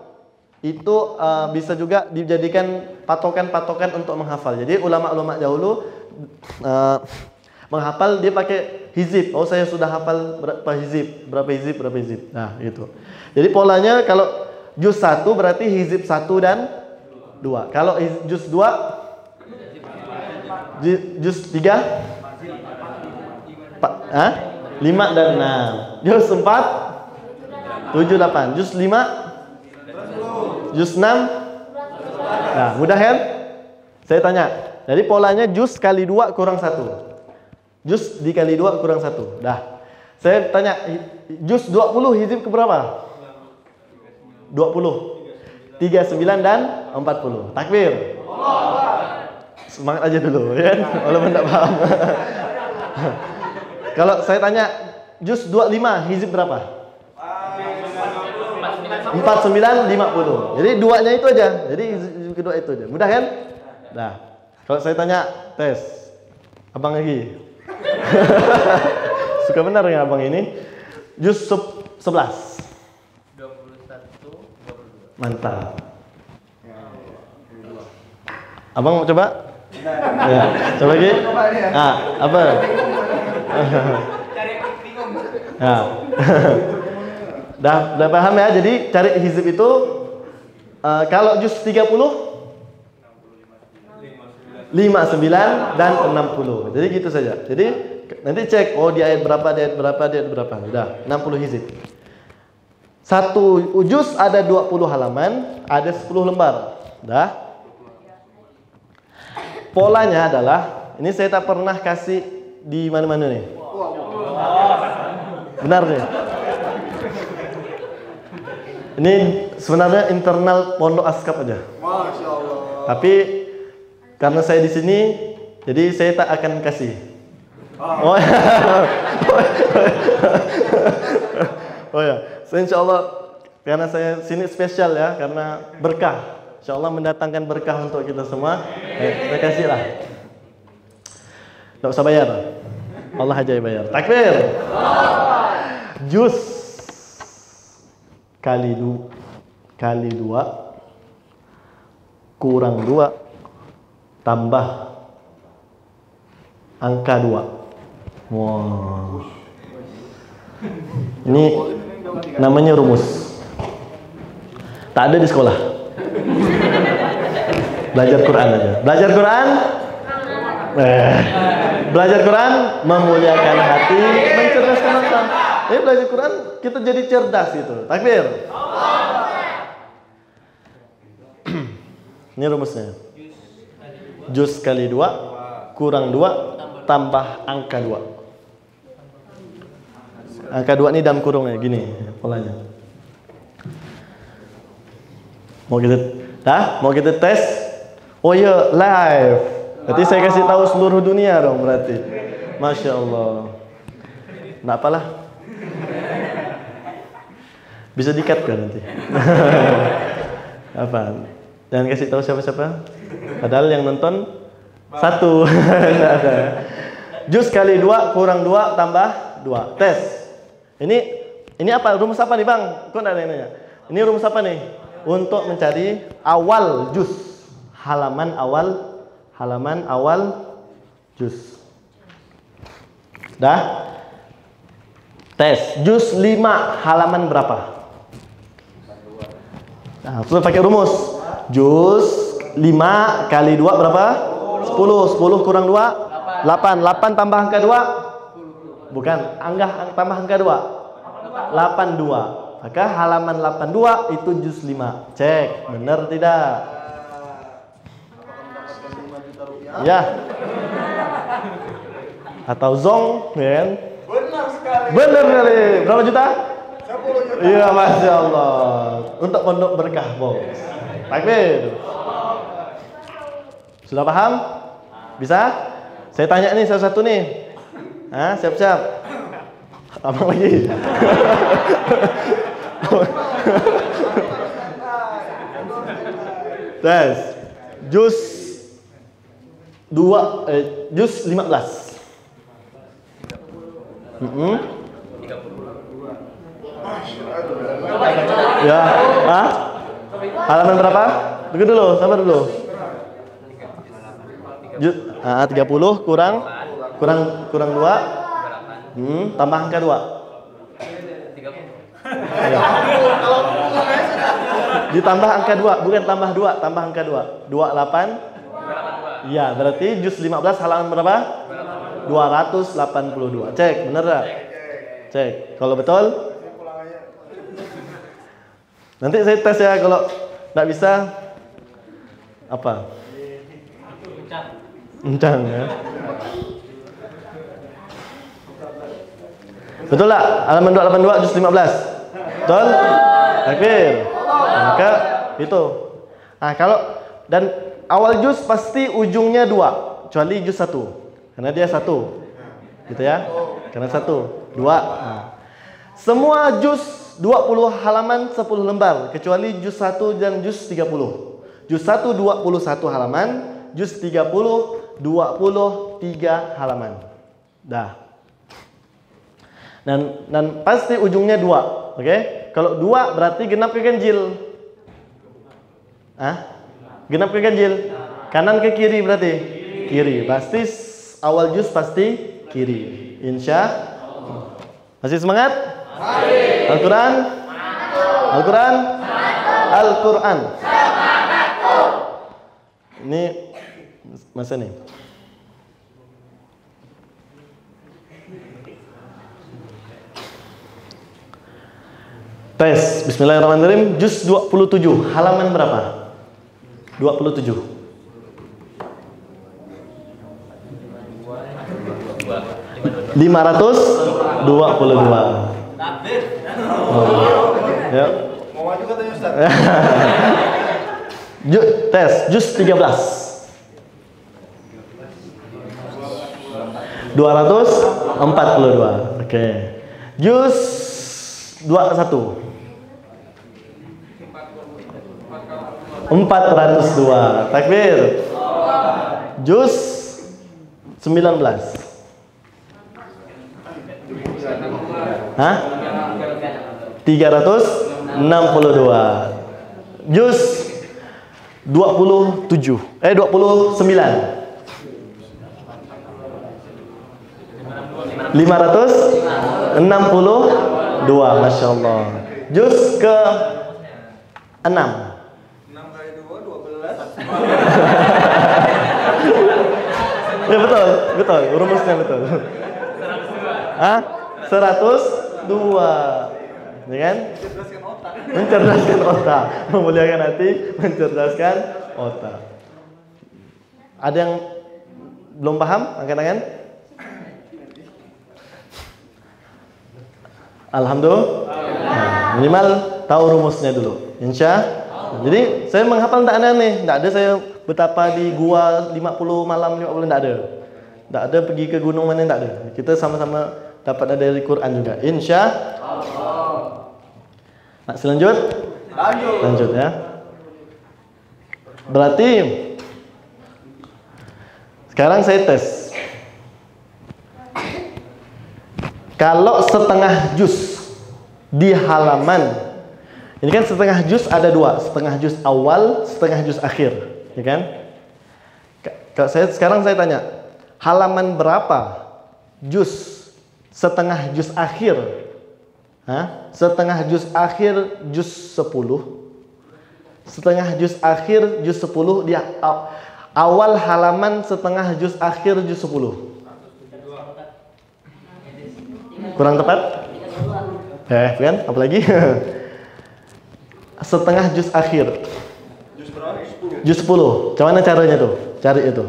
itu bisa juga dijadikan patokan-patokan untuk menghafal. Jadi ulama-ulama dahulu menghafal dia pakai hizib. Oh, saya sudah hafal berapa hizib. Nah, gitu. Jadi polanya kalau juz 1 berarti hizib 1 dan 2. Kalau juz 2, juz 3, 5 dan 6. Juz 4, 7, 8. Juz 5, juz 6. Nah, mudah kan? Saya tanya. Jadi polanya juz kali 2 kurang 1. Juz dikali 2 kurang 1. Dah. Saya tanya, juz 20 hizib ke berapa? 20. 39 dan 40. Takbir. Semangat aja dulu, ya kan? Walaupun tak paham. Kalau saya tanya, juz 25 hizib berapa? 49, 50. Jadi duanya itu aja. Jadi hizib kedua itu aja. Mudah kan? Dah. Kalau saya tanya, tes. Abang lagi. Suka benar ya abang ini. Juz 11. 21, 22. Mantap. Abang mau coba? Ya, coba lagi. Apa? Cari bingung. Ya. Dah paham ya. Jadi cari hizib itu kalau juz 30 59 dan 60. Jadi gitu saja. Jadi nanti cek, oh di ayat berapa, di ayat berapa. Udah, 60 hizib. Satu juz ada 20 halaman, ada 10 lembar. Dah. Polanya adalah, ini saya tak pernah kasih di mana-mana nih. Benar nih. Ini sebenarnya internal Pondok Askap aja. Masya Allah. Tapi karena saya di sini, jadi saya tak akan kasih. Oh ya, so, insya Allah karena saya sini spesial ya, karena berkah. Insya Allah mendatangkan berkah untuk kita semua. Saya kasih lah. Tak usah bayar. Allah aja yang bayar. Takbir. Juz kali 2 kurang 2 tambah angka 2. Wow. Ini namanya rumus. Tak ada di sekolah. Belajar Quran aja. Belajar Quran. Belajar Quran memuliakan hati, mencerdaskan mata. Ini belajar Quran kita jadi cerdas itu. Takbir. Ini rumusnya. Juz kali 2 kurang 2 tambah angka 2. Angka 2 ini dalam kurungnya gini polanya. Mau kita tes? Oh iya, live. Berarti saya kasih tahu seluruh dunia dong berarti. Masya Allah. Nggak apalah. Bisa di-cut kan nanti. Apa? Jangan kasih tahu siapa-siapa. Padahal yang nonton 1. Nggak ada. Jus kali 2 kurang 2 tambah 2. Tes. Ini apa? Rumus apa nih Bang? Kok nggak ada yang nanya? Ini rumus apa nih? Untuk mencari awal jus. Halaman awal jus. Dah? Tes. Jus 5 halaman berapa? Nah, terus pakai rumus. Jus 5 kali 2 berapa? 10. 10 kurang 2? 8. 8 tambah angka 2? Bukan. Tambah angka 2? 82. Maka halaman 82 itu jus 5. Cek. Benar tidak? Ya. Atau zong, kan? Benar sekali. Benar kali. Berapa juta? 10 juta. Iya, Masya Allah. Untuk pondok berkah, bos. Takbir. Sudah paham? Bisa? Saya tanya nih satu-satu nih. Siap-siap. Apa lagi? Tes. Jus 15. Ya, halaman berapa? Tunggu dulu, sabar dulu. 30 kurang 2. Tambah angka 2. Ya. Ditambah angka 2, bukan tambah 2, tambah angka 2. 28. Iya, berarti jus 15 halaman berapa? 282. Cek, bener gak? Cek. Kalau betul? Nanti saya tes ya, kalau nggak bisa apa? Encang ya. Betul lah, halaman 282 juz 15. Betul? Takbir. Maka itu. Nah, kalau dan awal juz pasti ujungnya 2, kecuali juz 1. Karena dia 1. Gitu ya. Karena 1, 2. Nah. Semua juz 20 halaman 10 lembar, kecuali juz 1 dan juz 30. Juz 1 21 halaman, juz 30 23 halaman. Dah. Dan pasti ujungnya 2, oke? Kalau 2 berarti genap ke ganjil. Genap ke ganjil. Kanan ke kiri berarti? Kiri. Pasti awal juz pasti kiri. Insya Allah. Masih semangat? Al-Quran? Al-Quran? Al-Quran. Ini masa nih. Tes. Bismillahirrahmanirrahim. Juz 27. Halaman berapa? 27. 522. Ya. Mau maju katanya Ustaz. Tes. Juz 13. 242. Oke. Juz 21. 402. Takbir. Juz 19. 362. Juz 29. 562. Masya Allah. Juz ke 6. 6 kali 2 12. Ya betul, rumusnya betul. 102. Ya kan? Mencerdaskan otak, memuliakan hati, mencerdaskan otak. Ada yang belum paham? Angkat tangan. Alhamdulillah. Nah, minimal tahu rumusnya dulu. Jadi saya menghafal tak aneh-aneh. Tak ada saya betapa di gua 50 malam 50 tak ada. Tak ada pergi ke gunung mana, tak ada. Kita sama-sama dapat dari Quran juga. Nak selanjut? Lanjut ya. Berarti sekarang saya tes. Kalau setengah juz di halaman, ini kan setengah juz ada dua, setengah juz awal, setengah juz akhir, ya kan? Sekarang saya tanya, halaman berapa juz setengah juz akhir? Setengah juz akhir juz 10. Setengah juz akhir juz 10 dia awal halaman setengah juz akhir juz 10. Kurang tepat? Kan? Apalagi? Setengah juz akhir. Juz 10. Macam mana caranya tuh? Cari itu.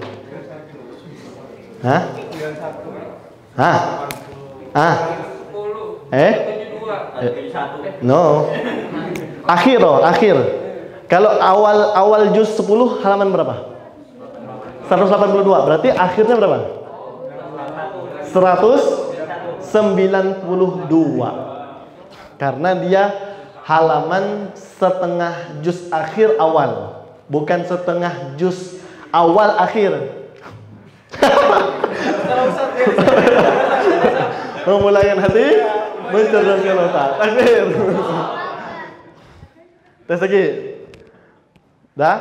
No. Akhir. Kalau awal juz 10 halaman berapa? 182. Berarti akhirnya berapa? 192. Karena dia halaman setengah juz akhir awal, bukan setengah juz awal akhir. Memulaikan hati, mencerdaskan otak. Akhir. Tes lagi. Dah?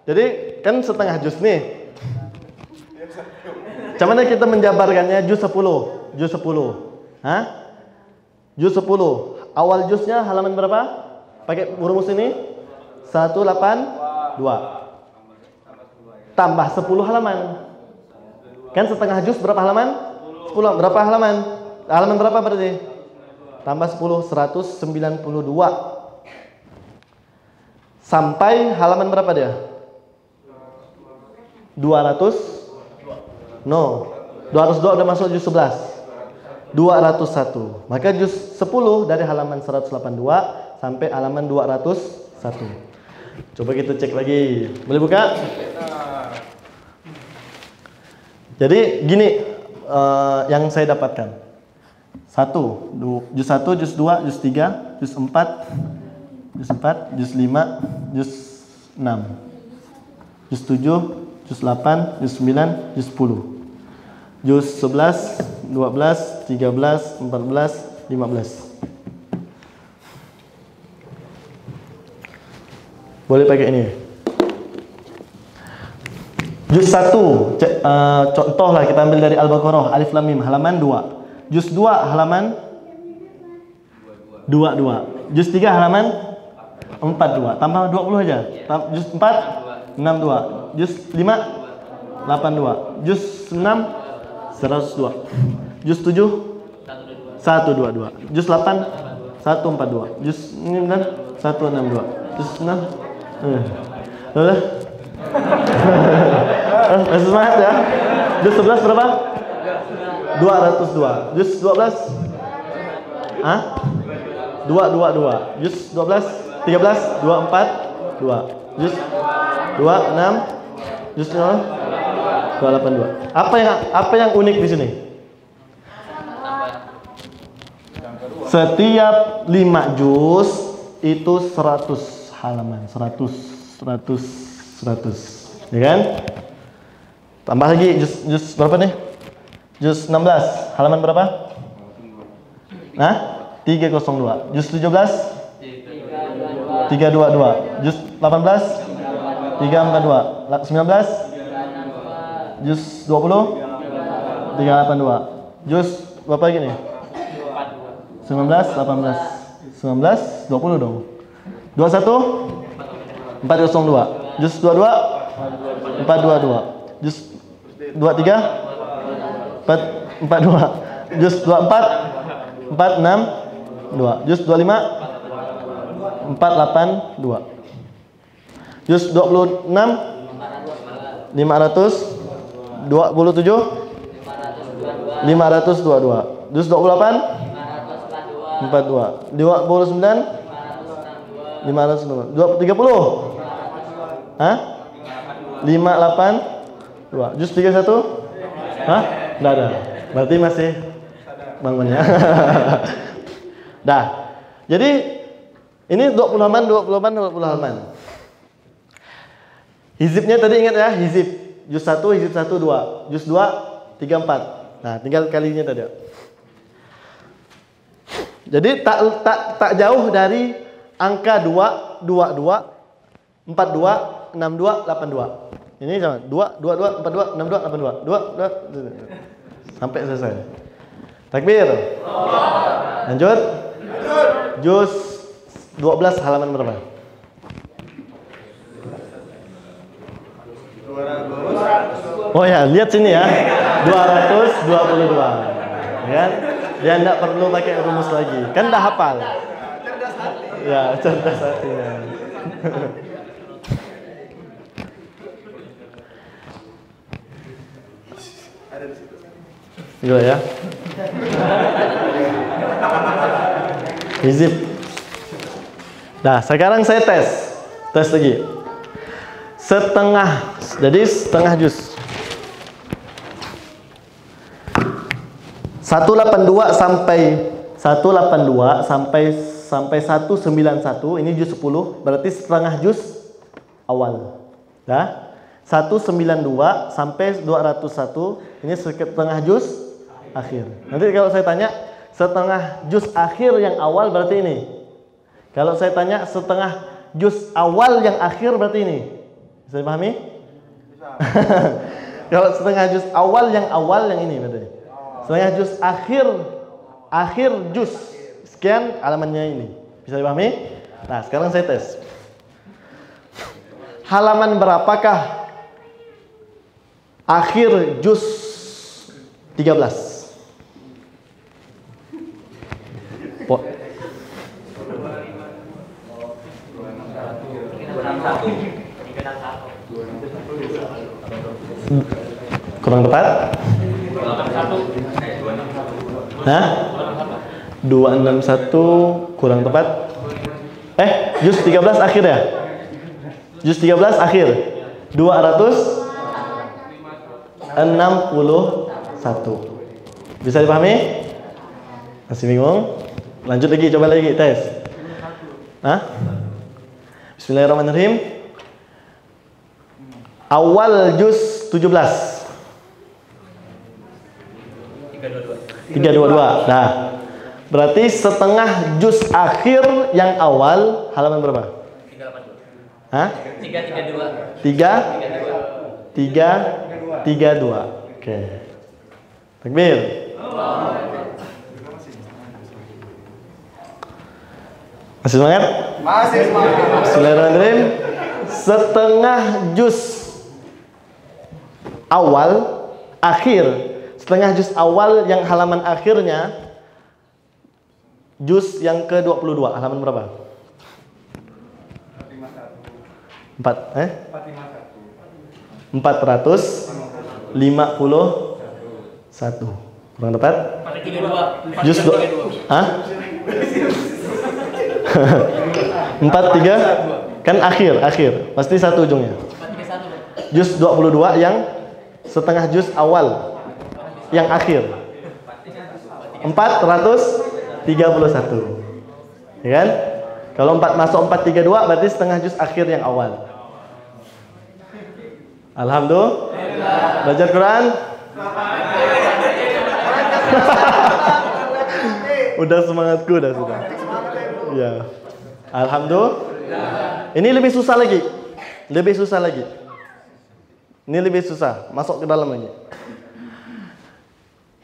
Jadi kan setengah juz nih. Macam mana kita menjabarkannya? Juz 10. Juz 10. Juz 10. Awal juznya halaman berapa? Pakai rumus ini? 182. Tambah 10 halaman. Kan setengah juz berapa halaman? 10. Berapa halaman? Halaman berapa berarti? Tambah 10, 192. Sampai halaman berapa dia? 200? No. 202 udah masuk juz 11. 201. Maka juz 10 dari halaman 182 sampai halaman 201. Coba kita cek lagi. Boleh buka? Jadi gini yang saya dapatkan. Juz 1, juz 2, juz 3, juz 4, juz 5, juz 6, juz 7, juz 8, juz 9, juz 10. Juz 11, 12, 13, 14, 15. Boleh pakai ini. Juz 1, contohlah kita ambil dari Al-Baqarah, Alif Lam Mim, halaman 2. Juz 2 halaman 22. Juz 3 halaman 42. Tambah 20 aja. Juz 4 62. Juz 5 82. Juz 6 102. Juz 7 122. Juz 8 142. Juz 9 162. Juz 6 udah. Masih semangat ya. Juz 11 berapa? 202. Juz 12 222. Juz 12 13 24 2. Juz 26 Juz 282. Apa yang unik di sini? Setiap 5 juz itu 100 halaman, 100. Ya kan? Tambah lagi juz berapa nih? Juz 16 halaman berapa? 302. Juz 17 322. Juz 18 342. 19 juz 20 382. Juz berapa lagi nih? 19 18 19 20 dong. 21 402. Juz 22 422. Juz 23 442. Juz 24 462. Juz 25 482. Juz 26 527 522. Juz 28 42. 29 560. 30. Hah? 582. Juz 31? Hah? Enggak ada. Berarti masih bangunnya. Dah. Jadi ini 20 halaman, 20 halaman, 20 halaman. Hizibnya tadi ingat ya, hizib. Juz 1, hizib 1, 2. Juz 2, 3, 4. Nah, tinggal kalinya tadi. Jadi tak jauh dari angka 2, 22, 42, 62, 82. Ini sama. 2, 22, 42, 62, 82. 2, 2, sampai selesai. Takbir. Lanjut. Juz 12 halaman berapa? 200. Oh ya, lihat sini ya. 222. Ya kan? Dia enggak perlu pakai rumus lagi. Kan dah hafal. Ya, cerdas hatinya. Gila ya. Hizib. Nah, sekarang saya tes. Tes lagi. Setengah. Jadi setengah juz. 182 sampai 191 ini juz 10, berarti setengah juz awal. Dah. 192 sampai 201 ini setengah juz akhir. Nanti kalau saya tanya setengah juz akhir yang awal berarti ini. Kalau saya tanya setengah juz awal yang akhir berarti ini. Bisa dipahami? Bisa. Kalau setengah juz awal yang ini berarti. Setengah juz akhir juz. Sekian halamannya ini. Bisa dipahami? Nah, sekarang saya tes. Halaman berapakah akhir juz 13? Kurang tepat? Hah? 261 kurang tepat? Juz 13 akhir ya? Juz 13 akhir. 261. Bisa dipahami? Masih bingung? Lanjut lagi, coba lagi tes. Hah? Bismillahirrahmanirrahim. Awal juz 17. 322. Nah, berarti setengah juz akhir yang awal halaman berapa? 382. Hah? 332. Oke. Takbir. Masih semangat? Masih semangat. Bismillahirrahmanirrahim. Setengah juz awal akhir. Setengah juz awal yang halaman akhirnya juz yang ke-22 halaman berapa? 451. Kurang tepat? Juz 2. Hah? 43 kan akhir. Pasti satu ujungnya. Juz 22 yang setengah juz awal yang akhir. 431. Ya kan? Kalau 4 masuk 432 berarti setengah juz akhir yang awal. Alhamdulillah. Belajar Quran? Udah semangatku sudah. Ya. Alhamdulillah. Ini lebih susah lagi. Ini lebih susah. Masuk ke dalam lagi.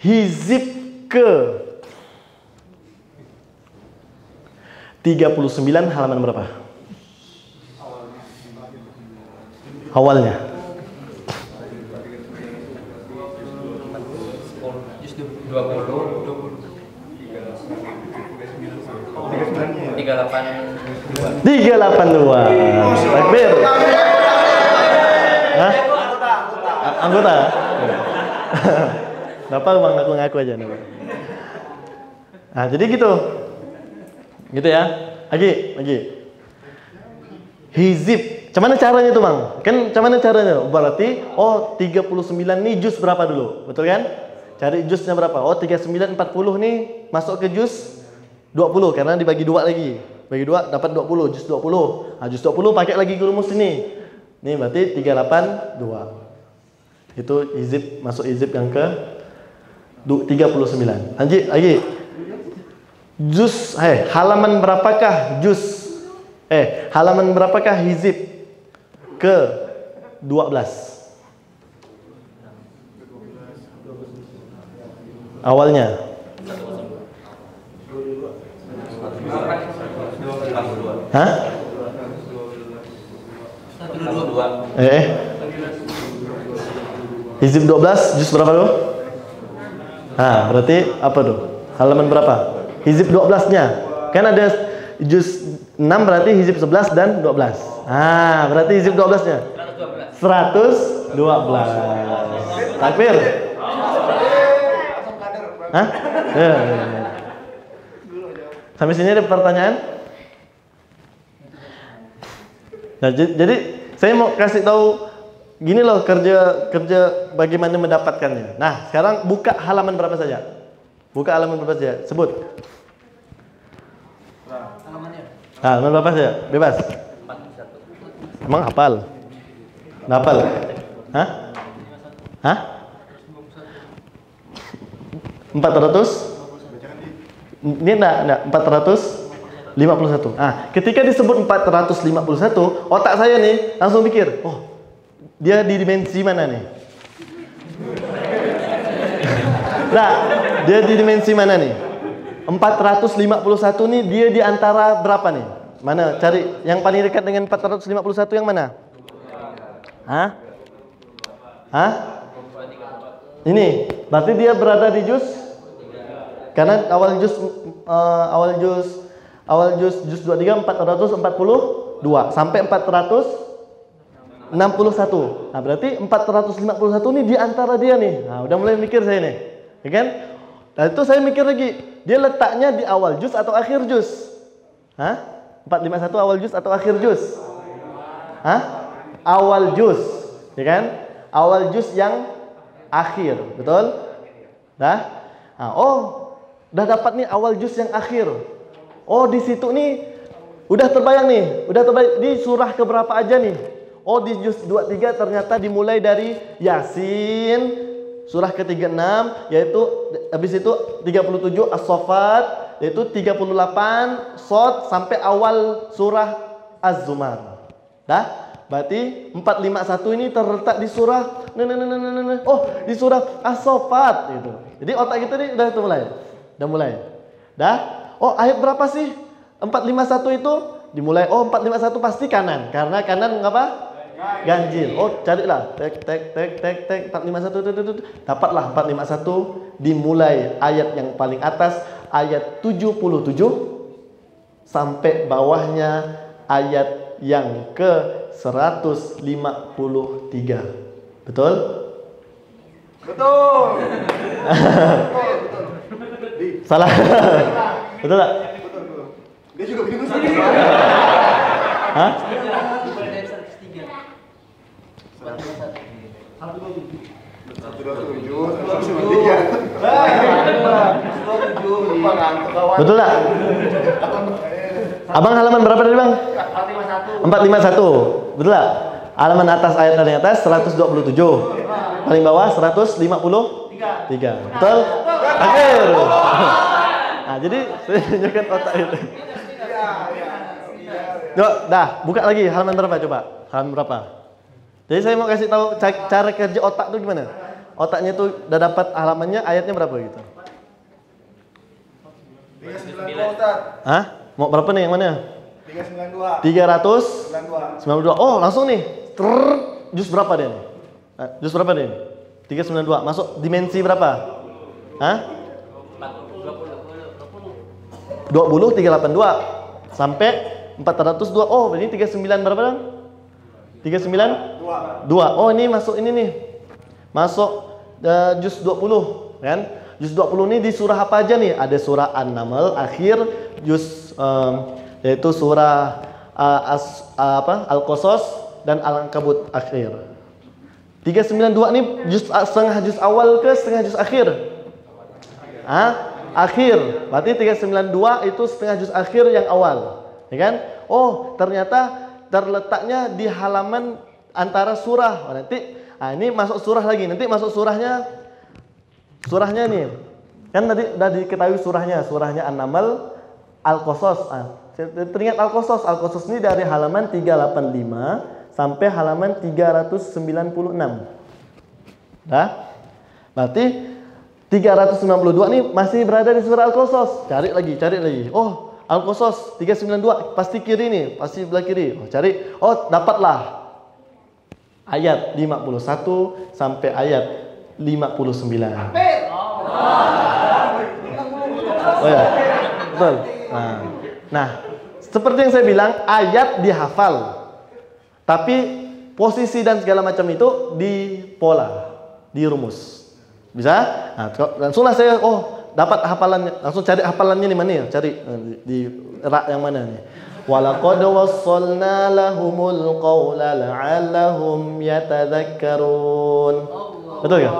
Hizib ke 39 halaman berapa? Awalnya. Juz 20 382. Takbir. Hah? Anggota? Kenapa bang ngaku-ngaku aja? Nah, jadi gitu. Gitu ya. Lagi. Hizib. Macam mana caranya tuh, Bang? Kan macam mana caranya? Berarti 39 nih juz berapa dulu? Betul kan? Cari juznya berapa? 39 40 nih masuk ke juz 20 karena dibagi 2 lagi. Bagi 2 dapat 20, juz 20. Nah, juz 20 pakai lagi ke rumus ini. Nih berarti 382. Itu hizib, masuk hizib yang ke 39. Lanjut lagi. Juz, halaman berapakah juz? Halaman berapakah hizib ke 12? Awalnya. Hah? Hizib 12 juz berapa tuh? Berarti apa tuh? Halaman berapa? Hizib 12-nya. Kan ada juz 6 berarti hizib 11 dan 12. Berarti hizib 12-nya 112. Takbir. Hah? Ya. Sampai sini ada pertanyaan? Nah, jadi saya mau kasih tahu gini loh kerja bagaimana mendapatkannya. Nah, sekarang buka halaman berapa saja? Buka halaman berapa saja? Sebut. Halaman berapa saja? Bebas. 41. Emang hafal? Hafal? Hah? 400? Ini enggak 451. Ketika disebut 451, otak saya nih langsung pikir, dia di dimensi mana nih? Dia di dimensi mana nih? 451 nih dia di antara berapa nih? Mana? Cari yang paling dekat dengan 451 yang mana? Ini, berarti dia berada di juz. Karena awal juz 23 442 sampai 461. Berarti 451 ini di antara dia nih. Udah mulai mikir saya nih. Ya kan? Nah, itu saya mikir lagi, dia letaknya di awal juz atau akhir juz? 451 awal juz atau akhir juz? Awal juz, ya kan? Awal juz yang akhir, betul? Udah dapat nih awal juz yang akhir. Di situ nih udah terbayang di surah keberapa aja nih? Di juz 23 ternyata dimulai dari Yasin, surah ke-36, yaitu habis itu 37 As-Saffat, yaitu 38 Shad sampai awal surah Az-Zumar. Berarti 451 ini terletak di surah di surah As-Saffat gitu. Jadi otak kita nih udah mulai. Ayat berapa sih? 451 itu dimulai 451 pasti kanan. Karena kanan ngapa? Ganjil. Carilah tek 451 dapatlah 451 dimulai ayat yang paling atas ayat 77 sampai bawahnya ayat yang ke 153. Betul? Betul. Salah. Betul tak? Dia juga bingung. Betul tak? Abang halaman berapa tadi, Bang? 451. Betul tak? Halaman atas ayat paling atas 127. Paling bawah 153. Betul? Akhir. Jadi saya tunjukkan otak itu. Buka lagi halaman berapa coba? Halaman berapa? Jadi saya mau kasih tahu cara kerja otak itu gimana? Otaknya tuh udah dapat halamannya, ayatnya berapa gitu? 392 Ustaz. Mau berapa nih yang mana? 392. 392. Langsung nih. Juz berapa dia nih? Juz berapa dia? 392. Masuk dimensi berapa? 20 382 sampai 402. Ini 39 berapa dong? 392. Ini masuk ini nih. Masuk juz 20 kan? Juz 20 ini di surah apa aja nih? Ada surah An-Naml akhir, juz yaitu surah Al-Qasas dan Al-Ankabut akhir. 392 ini setengah juz awal ke setengah juz akhir? Akhir. Berarti 392 itu setengah juz akhir yang awal, ya kan? Oh, ternyata terletaknya di halaman antara surah. Nanti ini masuk surah lagi. Nanti masuk surahnya nih. Kan tadi udah diketahui surahnya An-Naml, Al-Qasas. Teringat Al-Qasas. Al-Qasas ini dari halaman 385 sampai halaman 396. Dah? Berarti 392 nih masih berada di surah Al-Qasas. Cari lagi. Oh, Al-Qasas 392 pasti kiri nih, pasti sebelah kiri. Oh, cari. Oh, dapatlah. Ayat 51 sampai ayat 59. Oh ya, betul. Nah, seperti yang saya bilang, ayat dihafal, tapi posisi dan segala macam itu dipola, dirumus. Bisa? Nah, langsunglah saya, dapat hafalannya, langsung cari hafalannya di mana ya? Cari di rak yang mana nih? Walaqad wassalna lahumul qawla la'allahum yatadzakkarun. Betul ya?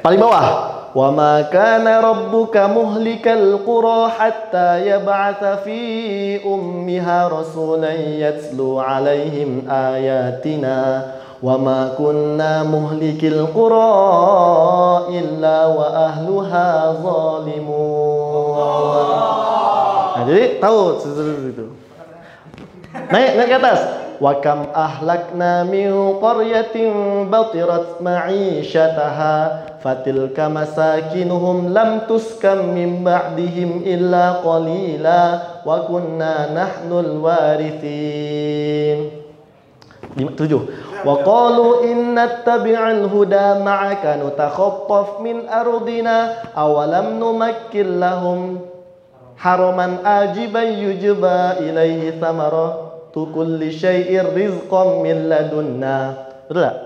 Paling bawah, wa ma kana rabbuka muhlikal qura hatta yab'atsa fi ummiha rasulan yatlu 'alaihim ayatina wa ma kunna muhlikil qura illa wa ahluha zalimun. Nah, jadi tahu itu. Naik ke atas. Wa kam ahlakna min qaryatin batirat ma'ishataha fatilka masakinuhum lam tuskam min ba'dihim illa qalila wa kunna nahnul warithin. 7. Wa qalu inna tabi'al huda ma'aka nutakhaffaf min ardina awalam numakkil lahum haraman ajiban yujba ilaihi thamaratu kulli syai'ir rizqan min ladunna. Betul tak?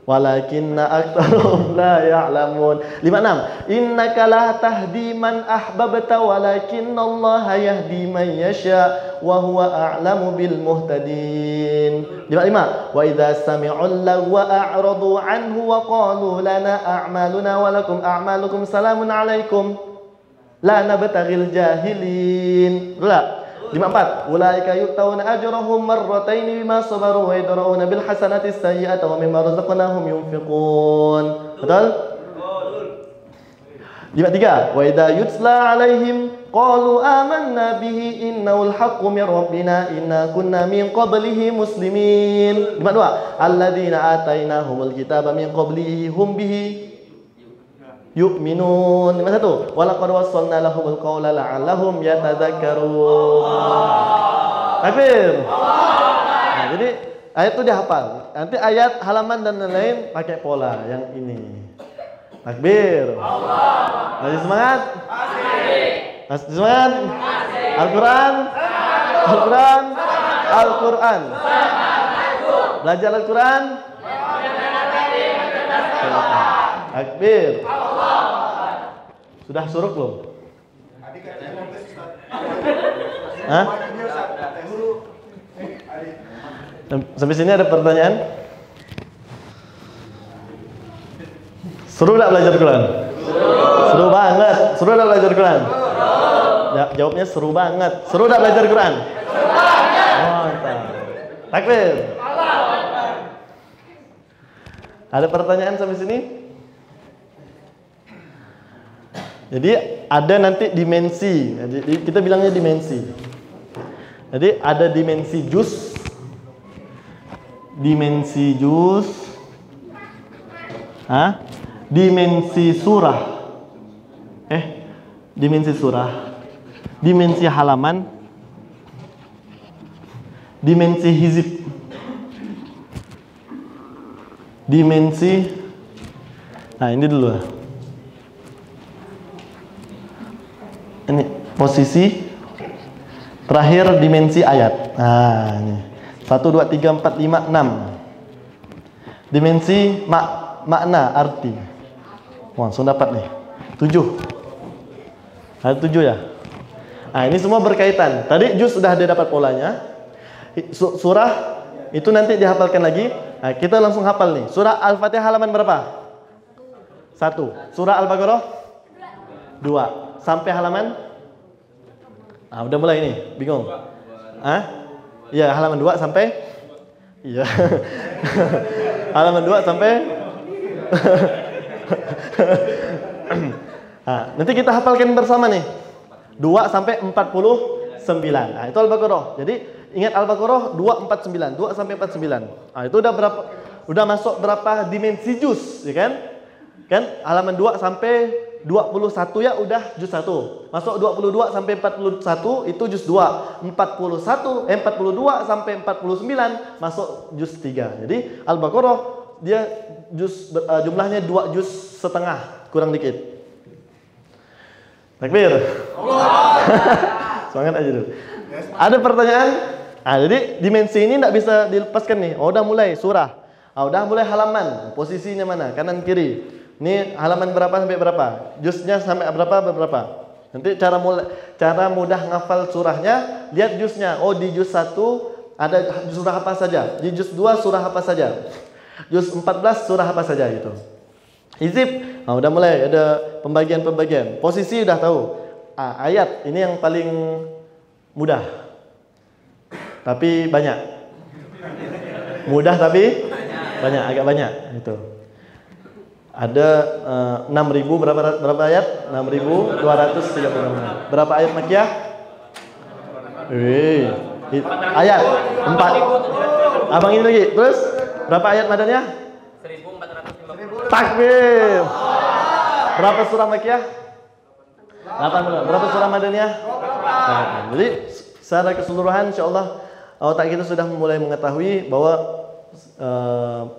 Walakinna aktsarahum la ya'lamun. 56. Innaka la tahdi man ahbabta walakinallaha yahdi man yasha wa huwa a'lamu bil muhtadin. 55. Wa idza sami'u lagwa a'radu anhu wa qalu lana a'maluna wa lakum a'malukum salamun alaikum la nabtaghil jahilin. Betul. 54. Ulaika yu'tawna ajrahum marratain bima sabaru wa yadra'una bil hasanati sayyi'ata wa mimma razaqnahum yunfiqun. Betul? 53. Wa idza yutla 'alaihim qalu amanna bihi innahul haqqu min rabbina inna kunna min qablihi muslimin. 52. Alladzina atainahumul kitaba min qablihi hum bihi yu'minun. 51. Walaqad wassalna lahumul qawla la'allahum yatadzakkarun. Takbir. Nah, jadi ayat itu dihafal. Nanti ayat halaman dan lain-lain pakai pola yang ini. Takbir. Masih semangat? Masih semangat? Al-Quran? Al-Quran? Al-Quran. Belajar Al-Quran? Takbir. Sudah suruk belum? Hah? Sampai sini ada pertanyaan? Seru tak belajar Quran? Seru banget. Seru tak belajar Quran? Jawabnya seru banget. Seru tak belajar Quran? Takbir. Ada pertanyaan sampai sini? Jadi ada nanti dimensi. Jadi kita bilangnya dimensi. Jadi ada dimensi juz, dimensi surah, dimensi surah, dimensi halaman, dimensi hizib, dimensi. Nah ini dulu. Ini posisi terakhir dimensi ayat. Nah, ini 1, 2, 3, 4, 5, 6. Dimensi makna, arti. Wah, langsung dapat nih. 7. Ada 7 ya? Nah, ini semua berkaitan. Tadi juz sudah ada dapat polanya. Surah itu nanti dihafalkan lagi. Nah, kita langsung hafal nih. Surah Al-Fatihah halaman berapa? 1. Surah Al-Baqarah 2. Sampai halaman? Ah, udah mulai nih, bingung. Iya, halaman 2 sampai iya. Halaman 2 sampai nah, nanti kita hafalkan bersama nih. 2 sampai 49. Nah, itu Al-Baqarah. Jadi ingat Al-Baqarah 249, 2 sampai 49. Nah, itu udah berapa? Udah masuk berapa dimensi juz, ya kan? Kan halaman 2 sampai 21 ya udah juz 1. Masuk 22 sampai 41 itu juz 2. 42 sampai 49 masuk juz 3. Jadi Al-Baqarah dia juz jumlahnya 2 juz setengah, kurang dikit. Takbir. Semangat aja dulu. Ada pertanyaan? Jadi dimensi ini tidak bisa dilepaskan nih. Oh, udah mulai surah. Udah mulai halaman. Posisinya mana? Kanan kiri. Ini halaman berapa sampai berapa? Juznya sampai berapa? Nanti cara mudah ngafal surahnya, lihat juznya. Oh, di juz 1 ada surah apa saja. Di juz 2 surah apa saja. Juz 14 surah apa saja gitu. Hizib, udah mulai ada pembagian-pembagian. Posisi udah tahu. Ayat ini yang paling mudah. Tapi banyak. Mudah tapi banyak, agak banyak itu. Ada 6.000 berapa ayat? 6.236. Berapa ayat Makkiyah? Ayat 4. Abang ini lagi. Terus berapa ayat Madaniyah? 1450. Takbir. Berapa surah Makkiyah? 80. Berapa surah Madaniyah? Jadi secara keseluruhan insyaallah otak kita sudah mulai mengetahui bahwa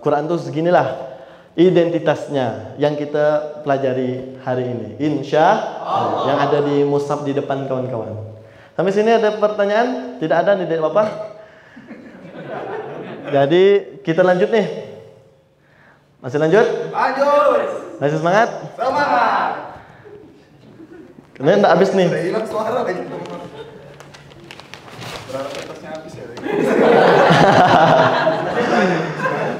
Quran itu seginilah identitasnya yang kita pelajari hari ini. Insya Allah. Yang ada di mushaf di depan kawan-kawan. Sampai sini ada pertanyaan? Tidak ada nih, Bapak? Jadi kita lanjut nih. Masih lanjut? Lanjut. Masih semangat? Semangat. Karena enggak habis nih. Udah hilang suara lagi. Berapa kertasnya habis ya?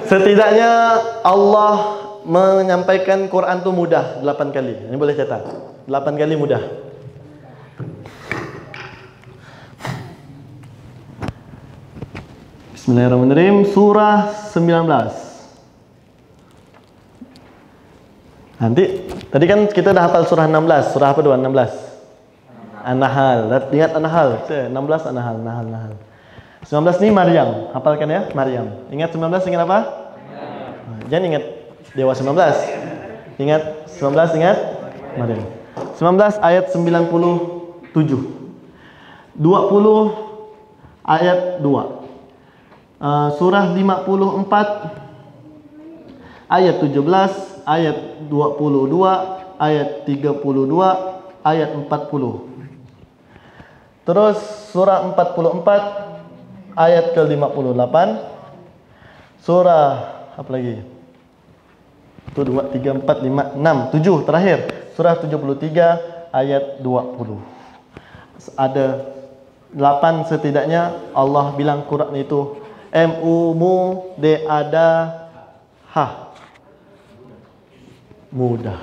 Setidaknya Allah menyampaikan Quran itu mudah 8 kali. Ini boleh catat. 8 kali mudah. Bismillahirrahmanirrahim. Surah 19. Nanti tadi kan kita dah hafal surah 16. Surah apa tuh? 16. An-Nahl. Ingat An-Nahl. 16 An-Nahl. 19 ini Maryam. Hafalkan ya, Maryam. Ingat 19 ingat apa? Jangan ingat Dewa 19. Ingat 19 ingat Maryam. 19 ayat 97. 20 ayat 2. Surah 54 ayat 17, ayat 22, ayat 32, ayat 40. Terus surah 44 ayat ke-58. Surah apa lagi? 1 2 3 4 5 6 7 terakhir. Surah 73 ayat 20. Ada 8 setidaknya Allah bilang Quran itu mudah.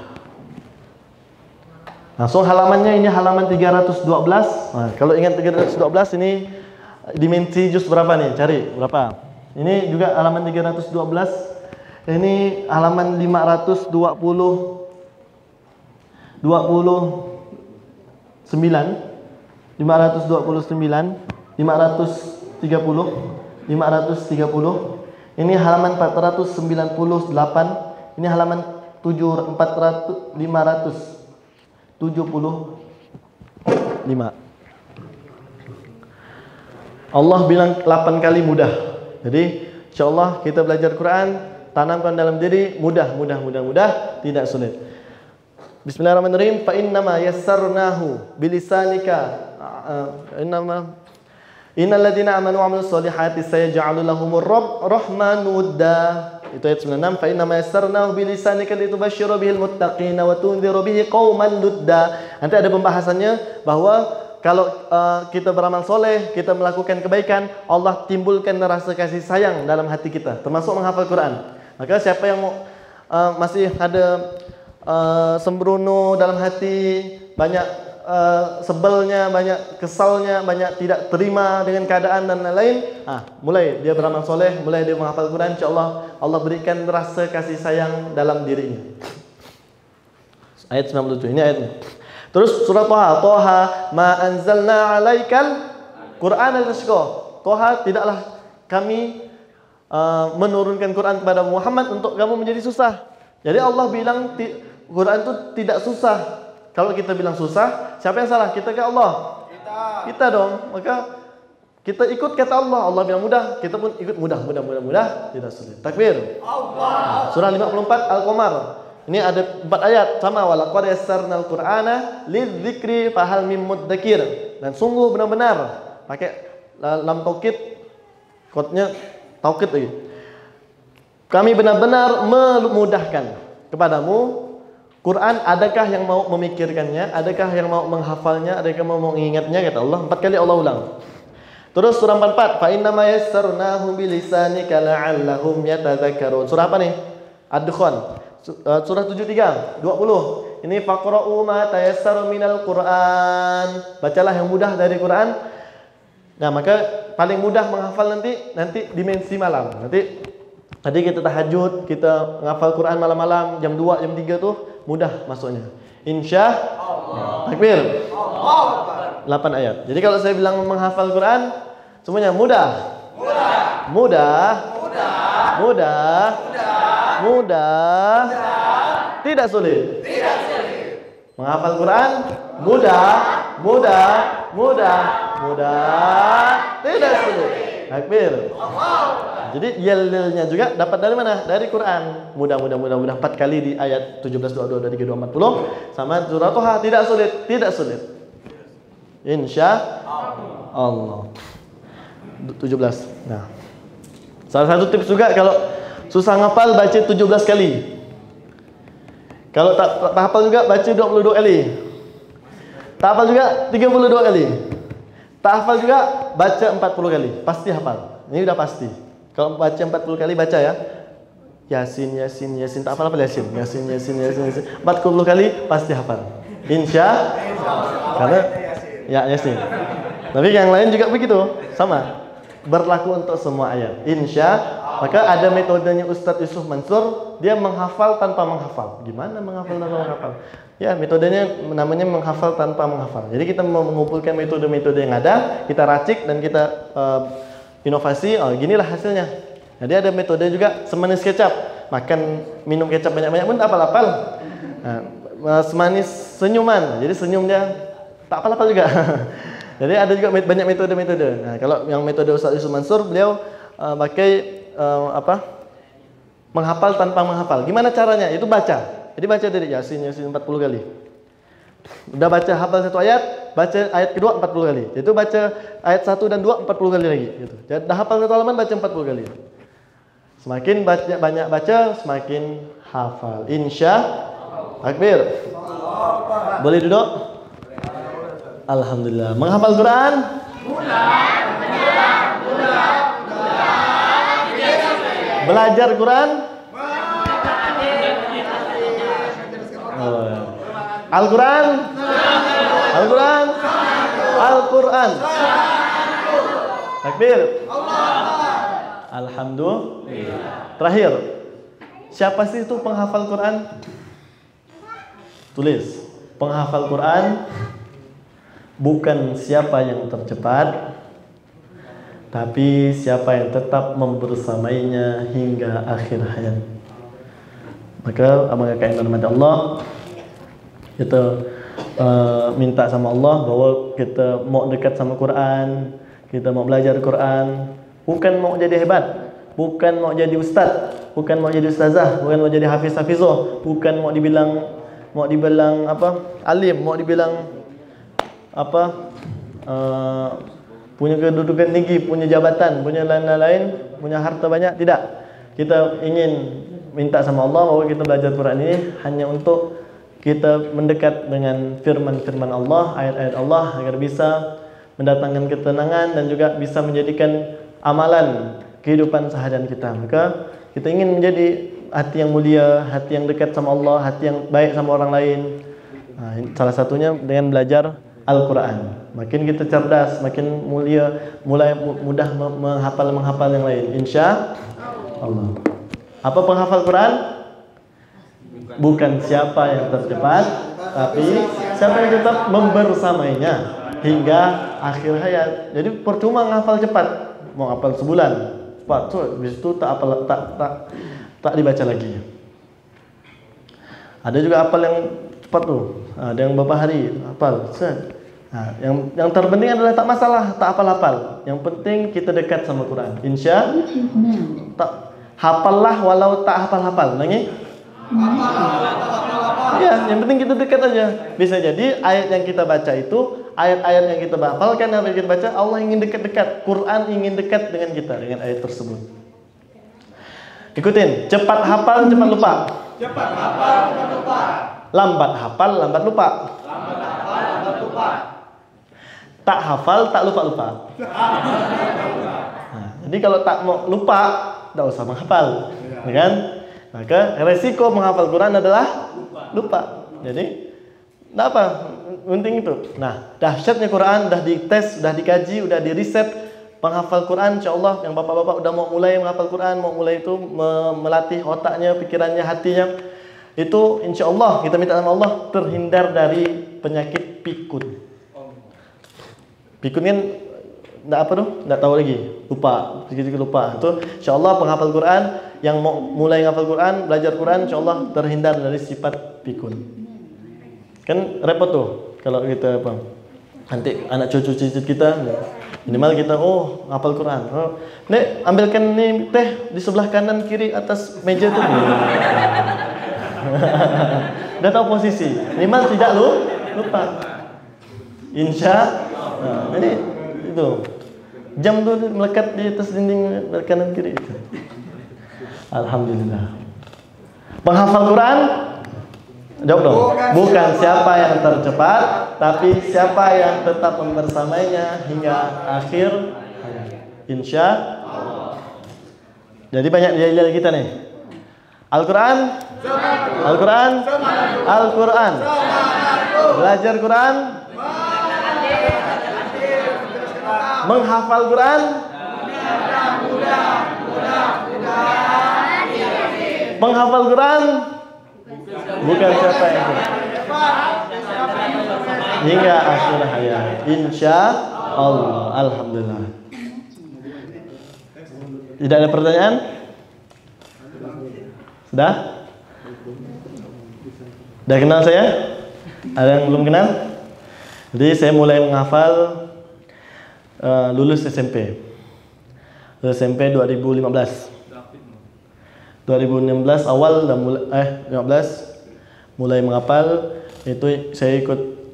Langsung halamannya ini halaman 312. Nah, kalau ingat 312 ini dimensi juz berapa nih? Cari berapa? Ini juga halaman 312. Ini halaman 529, 530. Ini halaman 498. Ini halaman 575. Allah bilang 8 kali mudah. Jadi insyaallah kita belajar Quran, tanamkan dalam diri mudah, tidak sulit. Bismillahirrahmanirrahim. Fa innama yassarnahu bilisanika innal ladzina amanu wa 'amilus solihati sayaj'alu lahumur rahmanu wudda. Itu ayat 96. Fa inna ma yassarnahu bilisanika litubashshira bihil muttaqina wa tunziru bihi qauman ludda. Nanti ada pembahasannya bahwa kalau kita beramal soleh, kita melakukan kebaikan, Allah timbulkan rasa kasih sayang dalam hati kita, termasuk menghafal Quran. Maka siapa yang masih ada sembrono dalam hati, banyak sebelnya, banyak kesalnya, banyak tidak terima dengan keadaan dan lain-lain, mulai dia beramal soleh, mulai dia menghafal Quran, insyaAllah Allah berikan rasa kasih sayang dalam dirinya. Ayat 97, ini ayatnya. Terus surah Toha, ma anzalna alaikal Quran al-tashqa. Toha, tidaklah kami menurunkan Quran kepada Muhammad untuk kamu menjadi susah. Jadi Allah bilang Quran itu tidak susah. Kalau kita bilang susah, siapa yang salah? Kita ke Allah? Kita dong. Maka kita ikut kata Allah. Allah bilang mudah, kita pun ikut mudah, tidak sulit. Takbir. Allah. Surah 54 Al-Qamar. Ini ada 4 ayat sama, walaqad yassarnal Qur'ana lidzikri fahal mim mudzakir. Dan sungguh benar-benar pakai lam taukid, kodnya taukid lagi. Kami benar-benar memudahkan kepadamu Quran. Adakah yang mau memikirkannya? Adakah yang mau menghafalnya? Adakah yang mau mengingatnya? Kata Allah. 4 kali Allah ulang. Terus surah 44, fa inna ma yassarnahu bilisanika la'allahum yatadzakkarun. Surah apa nih? Ad-Dukhan. Surah 73, 20. Ini faqra'u ma tayassaru minal Qur'an. Bacalah yang mudah dari Quran. Nah, maka paling mudah menghafal nanti dimensi malam. Nanti kita tahajud, kita menghafal Quran malam-malam jam 2, jam 3 tuh mudah masuknya. Insya Allah. Takbir. 8 ayat. Jadi kalau saya bilang menghafal Quran semuanya mudah. Mudah. Tidak sulit. Menghafal Quran mudah. Tidak sulit. Takbir. Jadi yel-yelnya juga dapat dari mana? Dari Quran. Mudah. 4 kali di ayat 17, 22, 23, 40. Sama surah Toha, tidak sulit. Insya Allah. 17. Nah, salah satu tips juga kalau susah ngapal, baca 17 kali. Kalau tak hafal juga, baca 22 kali. Tak hafal juga 32 kali. Tak hafal juga, baca 40 kali. Pasti hafal. Ini udah pasti. Kalau baca 40 kali, baca ya. Yasin. Tak hafal apa Yasin. Yasin. 40 kali, pasti hafal. Insya. Karena ya Yasin. Tapi yang lain juga begitu. Sama. Berlaku untuk semua ayat. Insya. Maka ada metodenya Ustadz Yusuf Mansur. Dia menghafal tanpa menghafal. Gimana menghafal tanpa menghafal? Ya, metodenya namanya menghafal tanpa menghafal. Jadi kita mengumpulkan metode-metode yang ada, kita racik dan kita inovasi. Ginilah hasilnya. Jadi ada metode juga semanis kecap. Minum kecap banyak-banyak pun tak apal-apal. Semanis senyuman. Jadi senyum dia tak apal-apal juga. Jadi ada juga banyak metode-metode. Nah, kalau yang metode Ustadz Yusuf Mansur, beliau pakai menghafal tanpa menghafal. Gimana caranya? Itu baca. Jadi baca dari Yasin 40 kali. Udah baca hafal satu ayat, baca ayat kedua 40 kali. Itu baca ayat 1 dan 2 40 kali lagi gitu. Jadi dah hafal satu halaman, baca 40 kali. Semakin banyak baca, semakin hafal. Insya Takbir. Boleh duduk? Alhamdulillah. Menghafal Quran? Belajar Quran? Al-Quran? Al-Quran. Takbir. Alhamdulillah. Terakhir, siapa sih itu penghafal Quran? Tulis, penghafal Quran bukan siapa yang tercepat, tapi siapa yang tetap membersamainya hingga akhir hayat. Maka abang kakak yang dirahmati Allah, kita minta sama Allah bahwa kita mau dekat sama Quran, kita mau belajar Quran, bukan mau jadi hebat, bukan mau jadi ustaz, bukan mau jadi ustazah, bukan mau jadi hafiz-hafizoh, bukan mau dibilang alim, mau dibilang punya kedudukan tinggi, punya jabatan, punya lain-lain, punya harta banyak, tidak. kita ingin minta sama Allah bahwa kita belajar Quran ini hanya untuk kita mendekat dengan firman-firman Allah, ayat-ayat Allah agar bisa mendatangkan ketenangan dan juga bisa menjadikan amalan kehidupan seharian kita. Maka kita ingin menjadi hati yang mulia, hati yang dekat sama Allah, hati yang baik sama orang lain. Nah, salah satunya dengan belajar Al-Quran. Makin kita cerdas, makin mulia, mulai mudah menghafal yang lain. Insya Allah. Apa penghafal Quran? Bukan siapa yang tercepat, tapi siapa yang tetap membersamainya hingga akhir hayat. Jadi percuma menghafal cepat, mau hafal sebulan, cepat, habis itu tak dibaca lagi. Ada juga hafal yang cepat tuh, ada yang beberapa hari hafal. Nah, yang terpenting adalah tak masalah, tak hafal-hafal. Yang penting kita dekat sama Quran. Insya tak hafallah walau tak hafal-hafal. Lagi? Ya, yang penting kita dekat aja. Bisa jadi ayat yang kita baca itu, ayat-ayat yang kita hafalkan, yang kita baca, Allah ingin dekat-dekat. Quran ingin dekat dengan kita, dengan ayat tersebut. Ikutin, cepat hafal, cepat lupa. Cepat hafal, cepat lupa. Lambat hafal, lambat lupa. Lambat hafal, lambat lupa. Tak hafal, tak lupa-lupa. Nah, jadi kalau tak mau lupa, tak usah menghafal, ya kan? Maka resiko menghafal Quran adalah lupa. Jadi, tidak apa, penting itu. Nah, dahsyatnya Quran, sudah dites, sudah dikaji, sudah diriset. Penghafal Quran, insya Allah, yang bapak-bapak udah mau mulai menghafal Quran, mau mulai itu melatih otaknya, pikirannya, hatinya, itu insya Allah kita minta sama Allah terhindar dari penyakit pikun. Pikun kan enggak apa tuh? Enggak tahu lagi. Lupa, sedikit-sedikit lupa. Itu insyaallah penghafal Quran yang mau mulai menghafal Quran, belajar Quran insyaallah terhindar dari sifat pikun. Kan repot tuh kalau kita apa? Nanti anak cucu-cucu kita minimal kita hafal Quran. Oh, Nek, ambilkan nih teh di sebelah kanan kiri atas meja tuh. Udah tahu posisi. Minimal tidak lupa. Insya nah, ini itu jam tuh melekat di atas dinding kanan kiri itu. Alhamdulillah. Penghafal Quran, jawab dong. Bukan siapa yang tercepat, tapi siapa yang tetap membersamainya hingga akhir hayat. Insya Allah. Jadi banyak nilai kita nih. Al-Quran, Al-Quran, Al-Quran. Belajar Quran, menghafal Quran, menghafal Quran, bukan siapa yang hingga akhir hayat. Insya Allah. Alhamdulillah. Tidak ada pertanyaan? Sudah? Sudah kenal saya? Ada yang belum kenal? Jadi saya mulai menghafal lulus SMP. Lulus SMP 2015. 2016 awal dan mulai 15 mulai menghafal. Itu saya ikut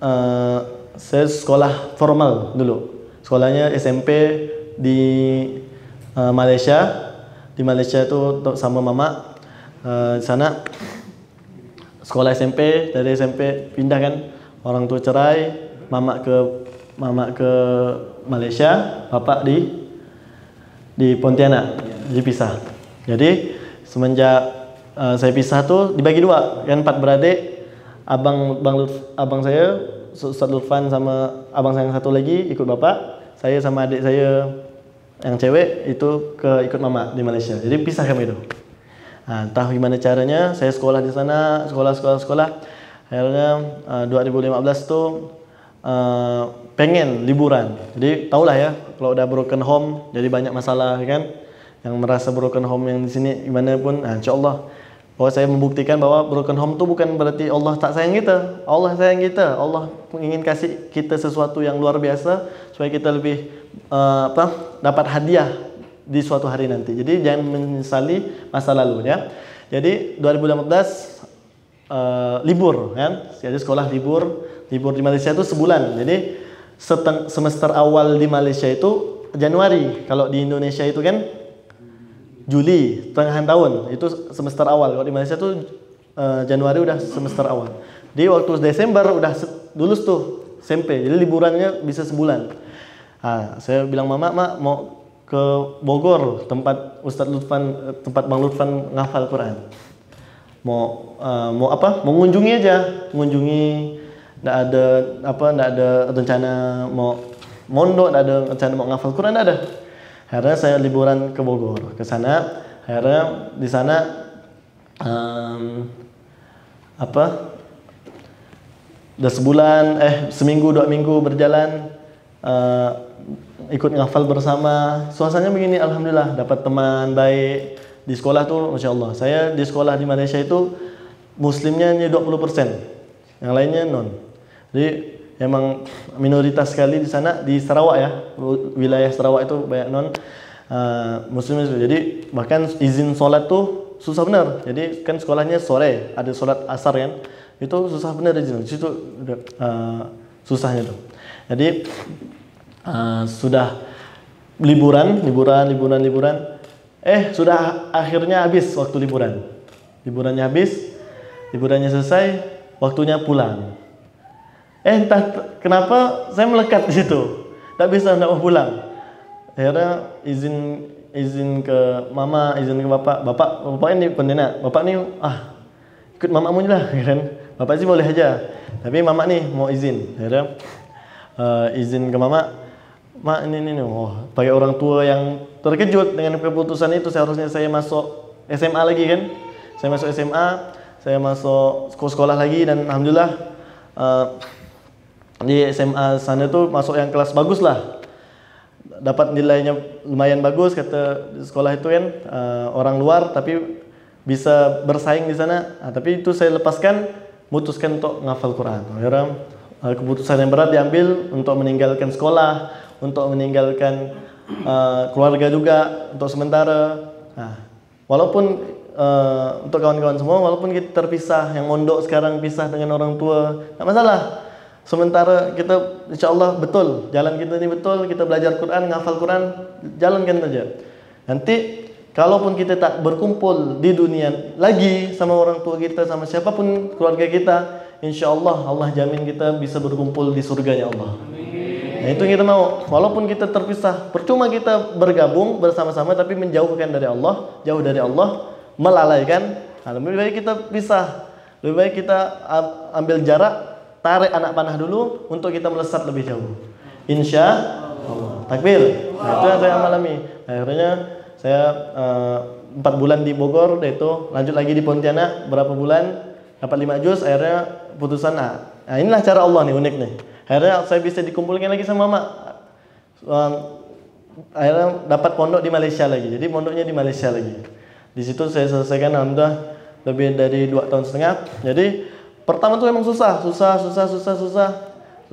saya sekolah formal dulu. Sekolahnya SMP di Malaysia. Di Malaysia itu sama mama. Di sana sekolah SMP, dari SMP pindah kan, orang tua cerai, mama ke Malaysia, bapak di Pontianak, dipisah. Jadi semenjak saya pisah tuh dibagi dua, kan 4 beradik, abang saya Ustaz Lutfan sama abang saya yang satu lagi ikut bapak, saya sama adik saya yang cewek itu ikut mama di Malaysia. Jadi pisah kami itu. Nah, entah gimana caranya, saya sekolah di sana, sekolah. Akhirnya 2015 tuh pengen liburan. Jadi tahulah ya, kalau udah broken home, jadi banyak masalah kan. Yang merasa broken home yang di sini gimana pun, nah, insyaallah bahwa saya membuktikan bahwa broken home itu bukan berarti Allah tak sayang kita. Allah sayang kita. Allah ingin kasih kita sesuatu yang luar biasa supaya kita lebih dapat hadiah di suatu hari nanti. Jadi jangan menyesali masa lalu ya. Jadi 2015 libur kan. Jadi sekolah libur di Malaysia itu sebulan. Jadi semester awal di Malaysia itu Januari. Kalau di Indonesia itu kan Juli, tengahan tahun, itu semester awal. Kalau di Malaysia tuh Januari udah semester awal. Di waktu Desember udah lulus tuh SMP, jadi liburannya bisa sebulan. Saya bilang mama, mak mau ke Bogor, tempat Ustadz Lutfan, tempat Bang Lutfan ngafal Quran. Mau mengunjungi aja, nggak ada rencana mau mondok, nggak ada rencana mau ngafal Quran, nggak ada. Akhirnya saya liburan ke Bogor, ke sana. Akhirnya di sana udah seminggu 2 minggu berjalan, ikut ngafal bersama. Suasananya begini, alhamdulillah, dapat teman baik di sekolah tuh, masya Allah. Saya di sekolah di Malaysia itu muslimnya hanya 20%, yang lainnya non. Jadi emang minoritas sekali di sana, di Sarawak ya, wilayah Sarawak itu banyak non muslim. Jadi bahkan izin sholat tuh susah benar. Jadi kan sekolahnya sore, ada sholat asar kan, itu susah benar izin. Di situ susahnya tuh. Jadi sudah liburan. Sudah akhirnya habis waktu liburan. Liburannya selesai, waktunya pulang. Entah kenapa saya melekat di situ, tidak mau pulang. Akhirnya izin ke mama, izin ke bapak ini pendena, bapak nih ikut mamamu lah, kan? Bapak sih boleh aja, tapi mama nih mau izin. Akhirnya izin ke mama, mak ini bagi orang tua yang terkejut dengan keputusan itu. Seharusnya saya masuk SMA lagi kan, saya masuk sekolah lagi, dan alhamdulillah di SMA sana tuh masuk yang kelas bagus lah, dapat nilainya lumayan bagus, kata di sekolah itu kan, orang luar tapi bisa bersaing di sana. Tapi itu saya mutuskan untuk ngafal Quran. Akhirnya keputusan yang berat diambil untuk meninggalkan sekolah, untuk meninggalkan keluarga juga untuk sementara. Walaupun untuk kawan-kawan semua, walaupun kita terpisah, yang mondok sekarang pisah dengan orang tua, nggak masalah. Sementara kita insya Allah betul, jalan kita ini betul, kita belajar Quran, ngafal Quran, jalankan saja. Nanti kalaupun kita tak berkumpul di dunia lagi sama orang tua kita, sama siapapun keluarga kita, insya Allah Allah jamin kita bisa berkumpul di surganya Allah. Nah, itu kita mau, walaupun kita terpisah, percuma kita bergabung bersama-sama tapi menjauhkan dari Allah, jauh dari Allah, melalaikan. Lebih baik kita pisah, lebih baik kita ambil jarak, tarik anak panah dulu untuk kita melesat lebih jauh. Insya Allah. Takbir. Nah, itu yang saya alami. Akhirnya saya 4 bulan di Bogor, itu lanjut lagi di Pontianak berapa bulan, dapat 5 juz. Akhirnya putusan. Nah, inilah cara Allah nih, unik nih. Akhirnya saya bisa dikumpulkan lagi sama mama. Akhirnya dapat pondok di Malaysia lagi. Jadi pondoknya di Malaysia lagi. Di situ saya selesaikan alhamdulillah lebih dari 2 tahun setengah. Jadi pertama tuh emang susah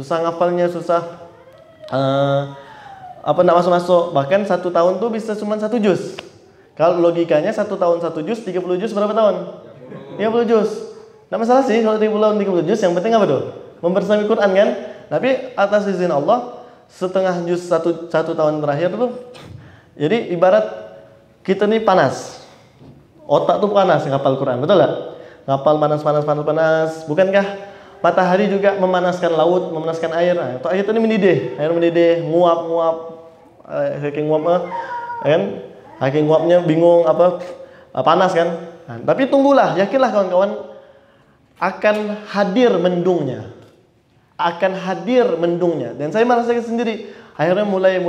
ngafalnya, susah nggak masuk. Bahkan 1 tahun tuh bisa cuma 1 juz. Kalau logikanya 1 tahun 1 juz, 30 juz berapa tahun? 30 juz. Nggak masalah sih kalau 30 juz, yang penting apa tuh? Mempersami Quran kan? Tapi atas izin Allah, setengah juz 1 tahun terakhir tuh, jadi ibarat kita nih panas, otak tuh panas ngapal Quran, betul nggak? Ngapal panas. Bukankah matahari juga memanaskan laut, memanaskan air? Nah, itu air itu mendidih, nguap, saking nguapnya, kan? Saking nguapnya bingung panas kan? Nah, tapi tunggulah, yakinlah kawan-kawan, akan hadir mendungnya. Dan saya merasakan sendiri. Akhirnya mulai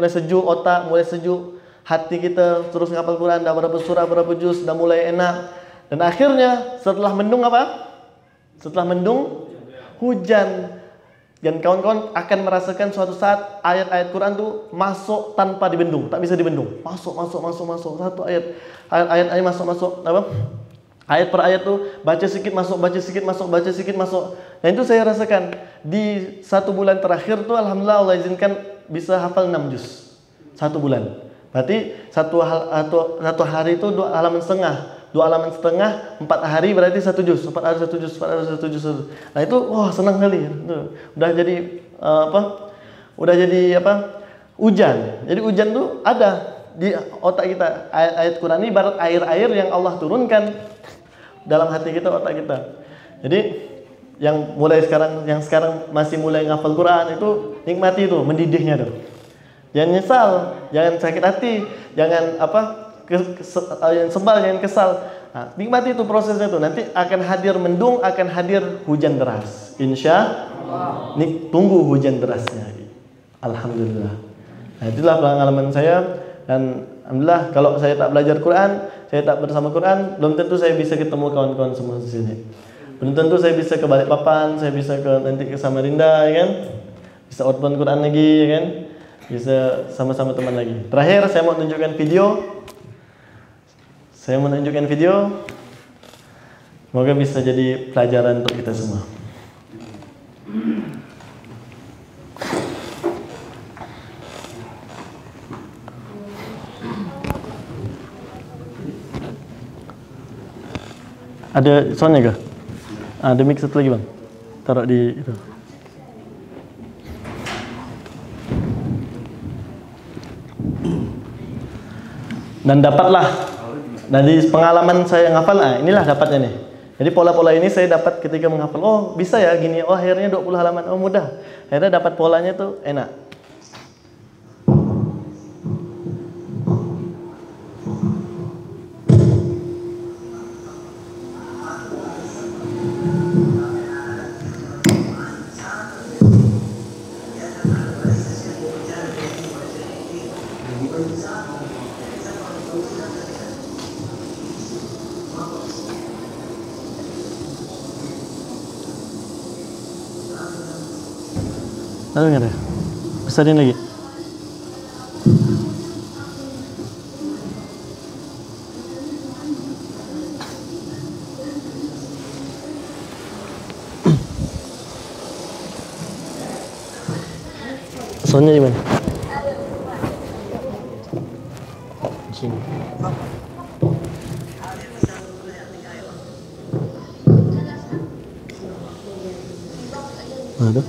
sejuk otak, mulai sejuk hati kita, terus ngapal Quran, dah berapa surah, berapa juz, dah mulai enak. Dan akhirnya setelah mendung hujan. Dan kawan-kawan akan merasakan suatu saat ayat-ayat Quran tuh masuk tanpa dibendung, tak bisa dibendung. Masuk satu ayat masuk. Ayat per ayat tuh baca sedikit masuk. Nah, itu saya rasakan di 1 bulan terakhir tuh alhamdulillah Allah izinkan bisa hafal 6 juz. 1 bulan. Berarti satu hari itu 2 halaman setengah. 2 halaman setengah, 4 hari berarti 1 juz. 4 hari 1 juz. Nah, itu senang sekali. Udah jadi hujan. Jadi hujan tuh ada. di otak kita. Ayat Quran ini ibarat air-air yang Allah turunkan dalam hati kita, otak kita. Jadi yang sekarang masih mulai ngafal Quran itu nikmati itu, mendidihnya tuh. Jangan nyesal, jangan sakit hati, jangan sebal, jangan kesal. Nah, nikmati itu prosesnya tuh. Nanti akan hadir mendung, akan hadir hujan deras. Insya Allah. Tunggu hujan derasnya. Alhamdulillah. Nah, itulah pengalaman saya. Dan alhamdulillah kalau saya tak belajar Quran, saya tak bersama Quran, belum tentu saya bisa ketemu kawan-kawan semua di sini. Belum tentu saya bisa ke Balikpapan, saya bisa nanti ke Samarinda, ya kan? Bisa outbound Quran lagi, ya kan? Bisa sama-sama teman lagi. Terakhir saya mau tunjukkan video. Semoga bisa jadi pelajaran untuk kita semua. Ada soundnya kah? Ada mix satu lagi bang. Taruh di itu. Dan dapatlah dari pengalaman saya ngafal, inilah dapatnya nih. Jadi pola-pola ini saya dapat ketika menghafal. Oh bisa ya gini, oh akhirnya 20 halaman, oh mudah. Akhirnya dapat polanya tuh enak. Lalu nggak ada? Besarin lagi. Soundnya di mana? Sini. Aduh.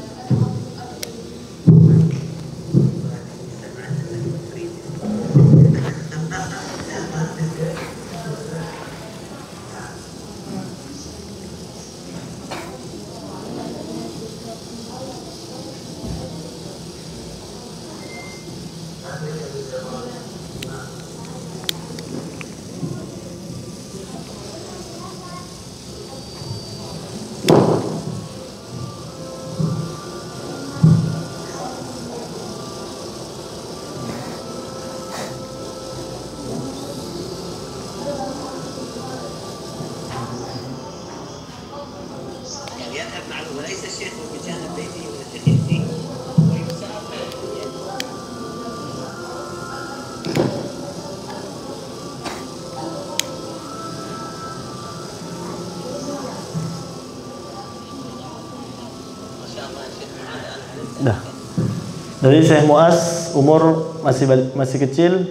يذهب معه وليس الشيخ بجانب بيته ولا الشيخ يأتي ويسافر. Dah. Dari Syekh Muaz umur masih kecil,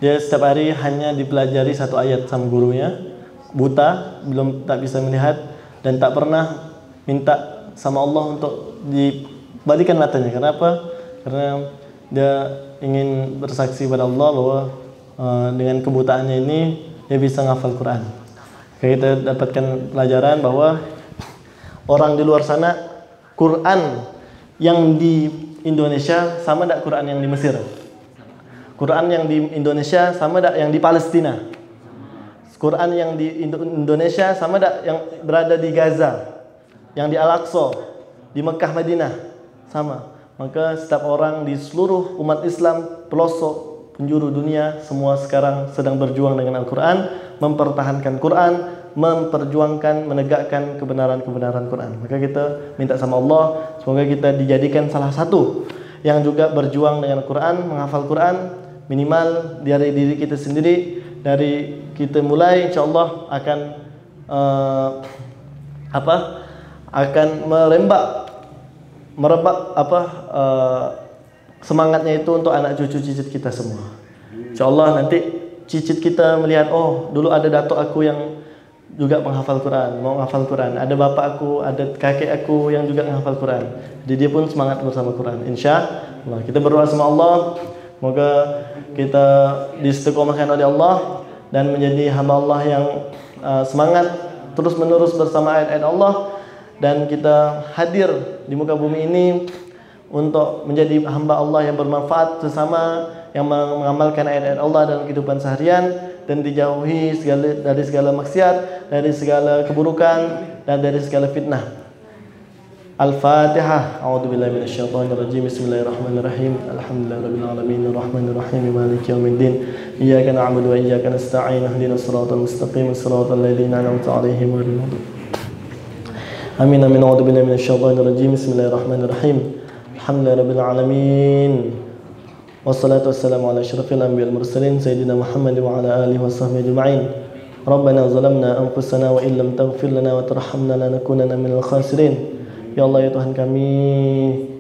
dia setiap hari hanya dipelajari satu ayat sama gurunya, buta, belum tak bisa melihat dan tak pernah minta sama Allah untuk dibalikan matanya. Kenapa? Karena dia ingin bersaksi pada Allah bahwa dengan kebutaannya ini dia bisa ngafal Quran. Kita dapatkan pelajaran bahwa orang di luar sana, Quran yang di Indonesia sama tak Quran yang di Mesir? Quran yang di Indonesia sama tak yang di Palestina? Quran yang di Indonesia sama tak yang berada di Gaza, yang di Al-Aqsa, di Mekah, Madinah? Sama. Maka setiap orang di seluruh umat Islam, pelosok penjuru dunia, semua sekarang sedang berjuang dengan Al-Quran, mempertahankan Quran, memperjuangkan, menegakkan kebenaran-kebenaran Quran. Maka kita minta sama Allah, semoga kita dijadikan salah satu yang juga berjuang dengan Quran, menghafal Quran, minimal dari diri kita sendiri. Dari kita mulai, insya Allah akan akan merebak semangatnya itu untuk anak cucu cicit kita semua. Insya Allah nanti cicit kita melihat, oh dulu ada datuk aku yang juga menghafal Quran, mau menghafal Quran. Ada bapak aku, ada kakek aku yang juga menghafal Quran. Jadi dia pun semangat bersama Quran. Insya Allah kita berdoa sama Allah, semoga kita diistiqomahkan oleh Allah dan menjadi hamba Allah yang semangat terus menerus bersama ayat-ayat Allah, dan kita hadir di muka bumi ini untuk menjadi hamba Allah yang bermanfaat sesama, yang mengamalkan ayat-ayat Allah dalam kehidupan seharian, dan dijauhi dari segala maksiat, dari segala keburukan, dan dari segala fitnah. Al-Fatihah. A'udzubillahi minasyaitonir rajim. Bismillahirrahmanirrahim. Alhamdulillahirabbil alamin, arrahmanir rahim, maliki yaumiddin. Iyyaka na'budu wa iyyaka nasta'in. Ihdinas siratal mustaqim, siratal ladzina an'amta 'alaihim ghairil maghdubi. Amin amin. A'udzubillahi minasyaitonir rajim. Bismillahirrahmanirrahim. Alhamdulillahirabbil alamin. Wassalatu wassalamu ala asyrafil anbiya'il mursalin sayyidina Muhammad wa ala alihi washabbihi ajma'in. Rabbana zalamna anfusana wa illam taghfir lana wa tarhamna lanakunanna minal khasirin. Ya Allah, ya Tuhan kami,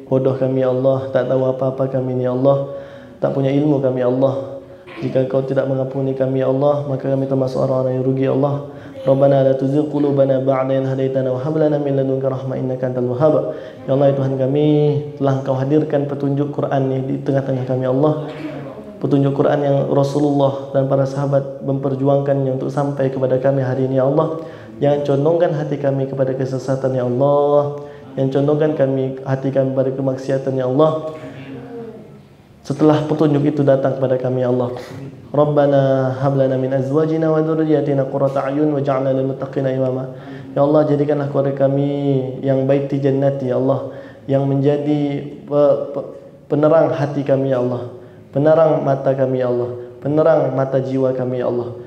bodoh kami ya Allah, tak tahu apa-apa kami ya Allah, tak punya ilmu kami ya Allah. Jika Kau tidak mengampuni kami ya Allah, maka kami termasuk orang-orang yang rugi ya Allah. Rabbana la tuzigh qulubana ba'da idh hadaitana wa hab lana min ladunka rahmah innaka antal wahhab. Ya Allah, ya Tuhan kami, telah Engkau hadirkan petunjuk Quran ini di tengah-tengah kami ya Allah. Petunjuk Quran yang Rasulullah dan para sahabat memperjuangkannya untuk sampai kepada kami hari ini ya Allah. Jangan condongkan hati kami kepada kesesatan ya Allah. Yang condongkan hati kami pada kemaksiatan ya Allah. Setelah petunjuk itu datang kepada kami ya Allah. Rabbana hab lana min azwajina wa dzurriyyatina qurrata a'yun waj'alna lil muttaqina imama. Ya Allah, jadikanlah keluarga kami yang baiti jannati ya Allah, yang menjadi penerang hati kami ya Allah, penerang mata kami ya Allah, penerang mata jiwa kami ya Allah.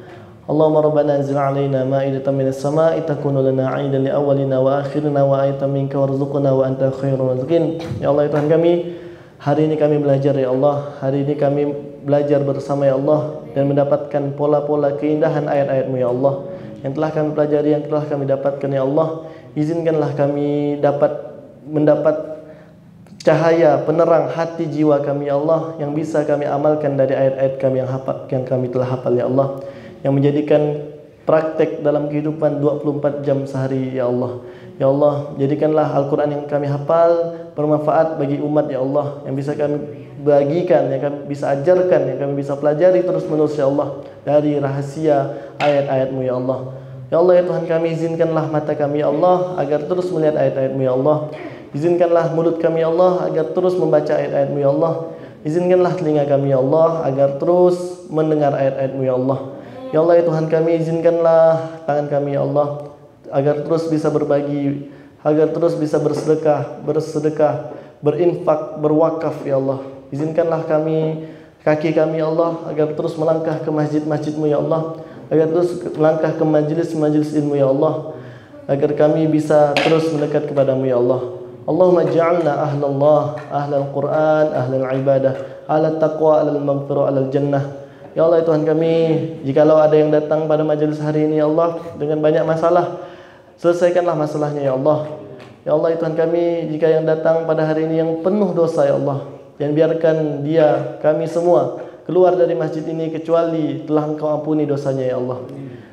Allahumma rabbana anzil alaina ma'idatan minas sama'i takunu lana 'aidan li awwalina wa akhirina wa ayatan minka warzuqna wa anta khairur raziqin. Ya Allah, ya Tuhan kami, hari ini kami belajar ya Allah, hari ini kami belajar bersama ya Allah dan mendapatkan pola-pola keindahan ayat-ayat-Mu ya Allah yang telah kami pelajari, yang telah kami dapatkan ya Allah. Izinkanlah kami mendapat cahaya penerang hati jiwa kami ya Allah, yang bisa kami amalkan dari ayat-ayat kami yang kami telah hafal ya Allah, yang menjadikan praktek dalam kehidupan 24 jam sehari ya Allah. Ya Allah, jadikanlah Al-Quran yang kami hafal bermanfaat bagi umat ya Allah, yang bisa kami bagikan, yang kami bisa ajarkan, yang kami bisa pelajari terus menerus ya Allah dari rahasia ayat-ayat-Mu ya Allah. Ya Allah, ya Tuhan kami, izinkanlah mata kami ya Allah agar terus melihat ayat-ayat-Mu ya Allah. Izinkanlah mulut kami ya Allah agar terus membaca ayat-ayat-Mu ya Allah. Izinkanlah telinga kami ya Allah agar terus mendengar ayat-ayat-Mu ya Allah. Ya Allah, ya Tuhan kami, izinkanlah tangan kami ya Allah agar terus bisa berbagi, agar terus bisa bersedekah, berinfak, berwakaf ya Allah. Izinkanlah kaki kami ya Allah agar terus melangkah ke masjid-masjid-Mu ya Allah, agar terus melangkah ke majelis-majelis ilmu ya Allah, agar kami bisa terus mendekat kepadamu ya Allah. Allahumma ja'alna ahlallah, ahlal Quran, ahlal ibadah, ahlal taqwa, ahlal maghfirah, ahlal jannah. Ya Allah, ya Tuhan kami, jikalau ada yang datang pada majelis hari ini ya Allah dengan banyak masalah, selesaikanlah masalahnya ya Allah. Ya Allah, ya Tuhan kami, jika yang datang pada hari ini yang penuh dosa ya Allah, jangan biarkan kami semua keluar dari masjid ini kecuali telah Engkau ampuni dosanya ya Allah.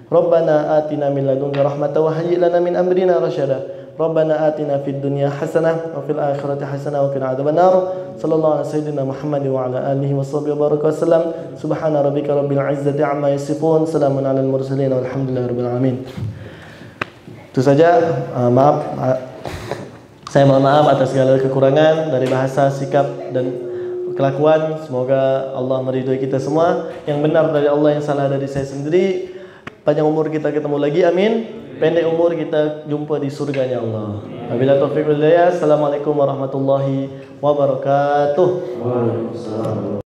Rabbana atina min ladunka rahmatan wa hayyi' lana min amrina rasyada. Rabbana atina fid dunya hasanah wa fil akhirati hasanah wa qina adzabannar. Sallallahu alaihi sayyidina Muhammad wa ala alihi washabbihi wa baraka wasallam. Subhana rabbika rabbil izzati amma yasifun. Salamun alal mursalin walhamdulillahi rabbil alamin. Itu saja, maaf. Saya mohon maaf atas segala kekurangan dari bahasa, sikap dan kelakuan. Semoga Allah meridhoi kita semua. Yang benar dari Allah, yang salah dari saya sendiri. Panjang umur kita ketemu lagi, amin. Pendek umur kita jumpa di surganya Allah. Wabillahi taufiq wal hidayah. Assalamualaikum warahmatullahi wabarakatuh. Waalaikumsalam.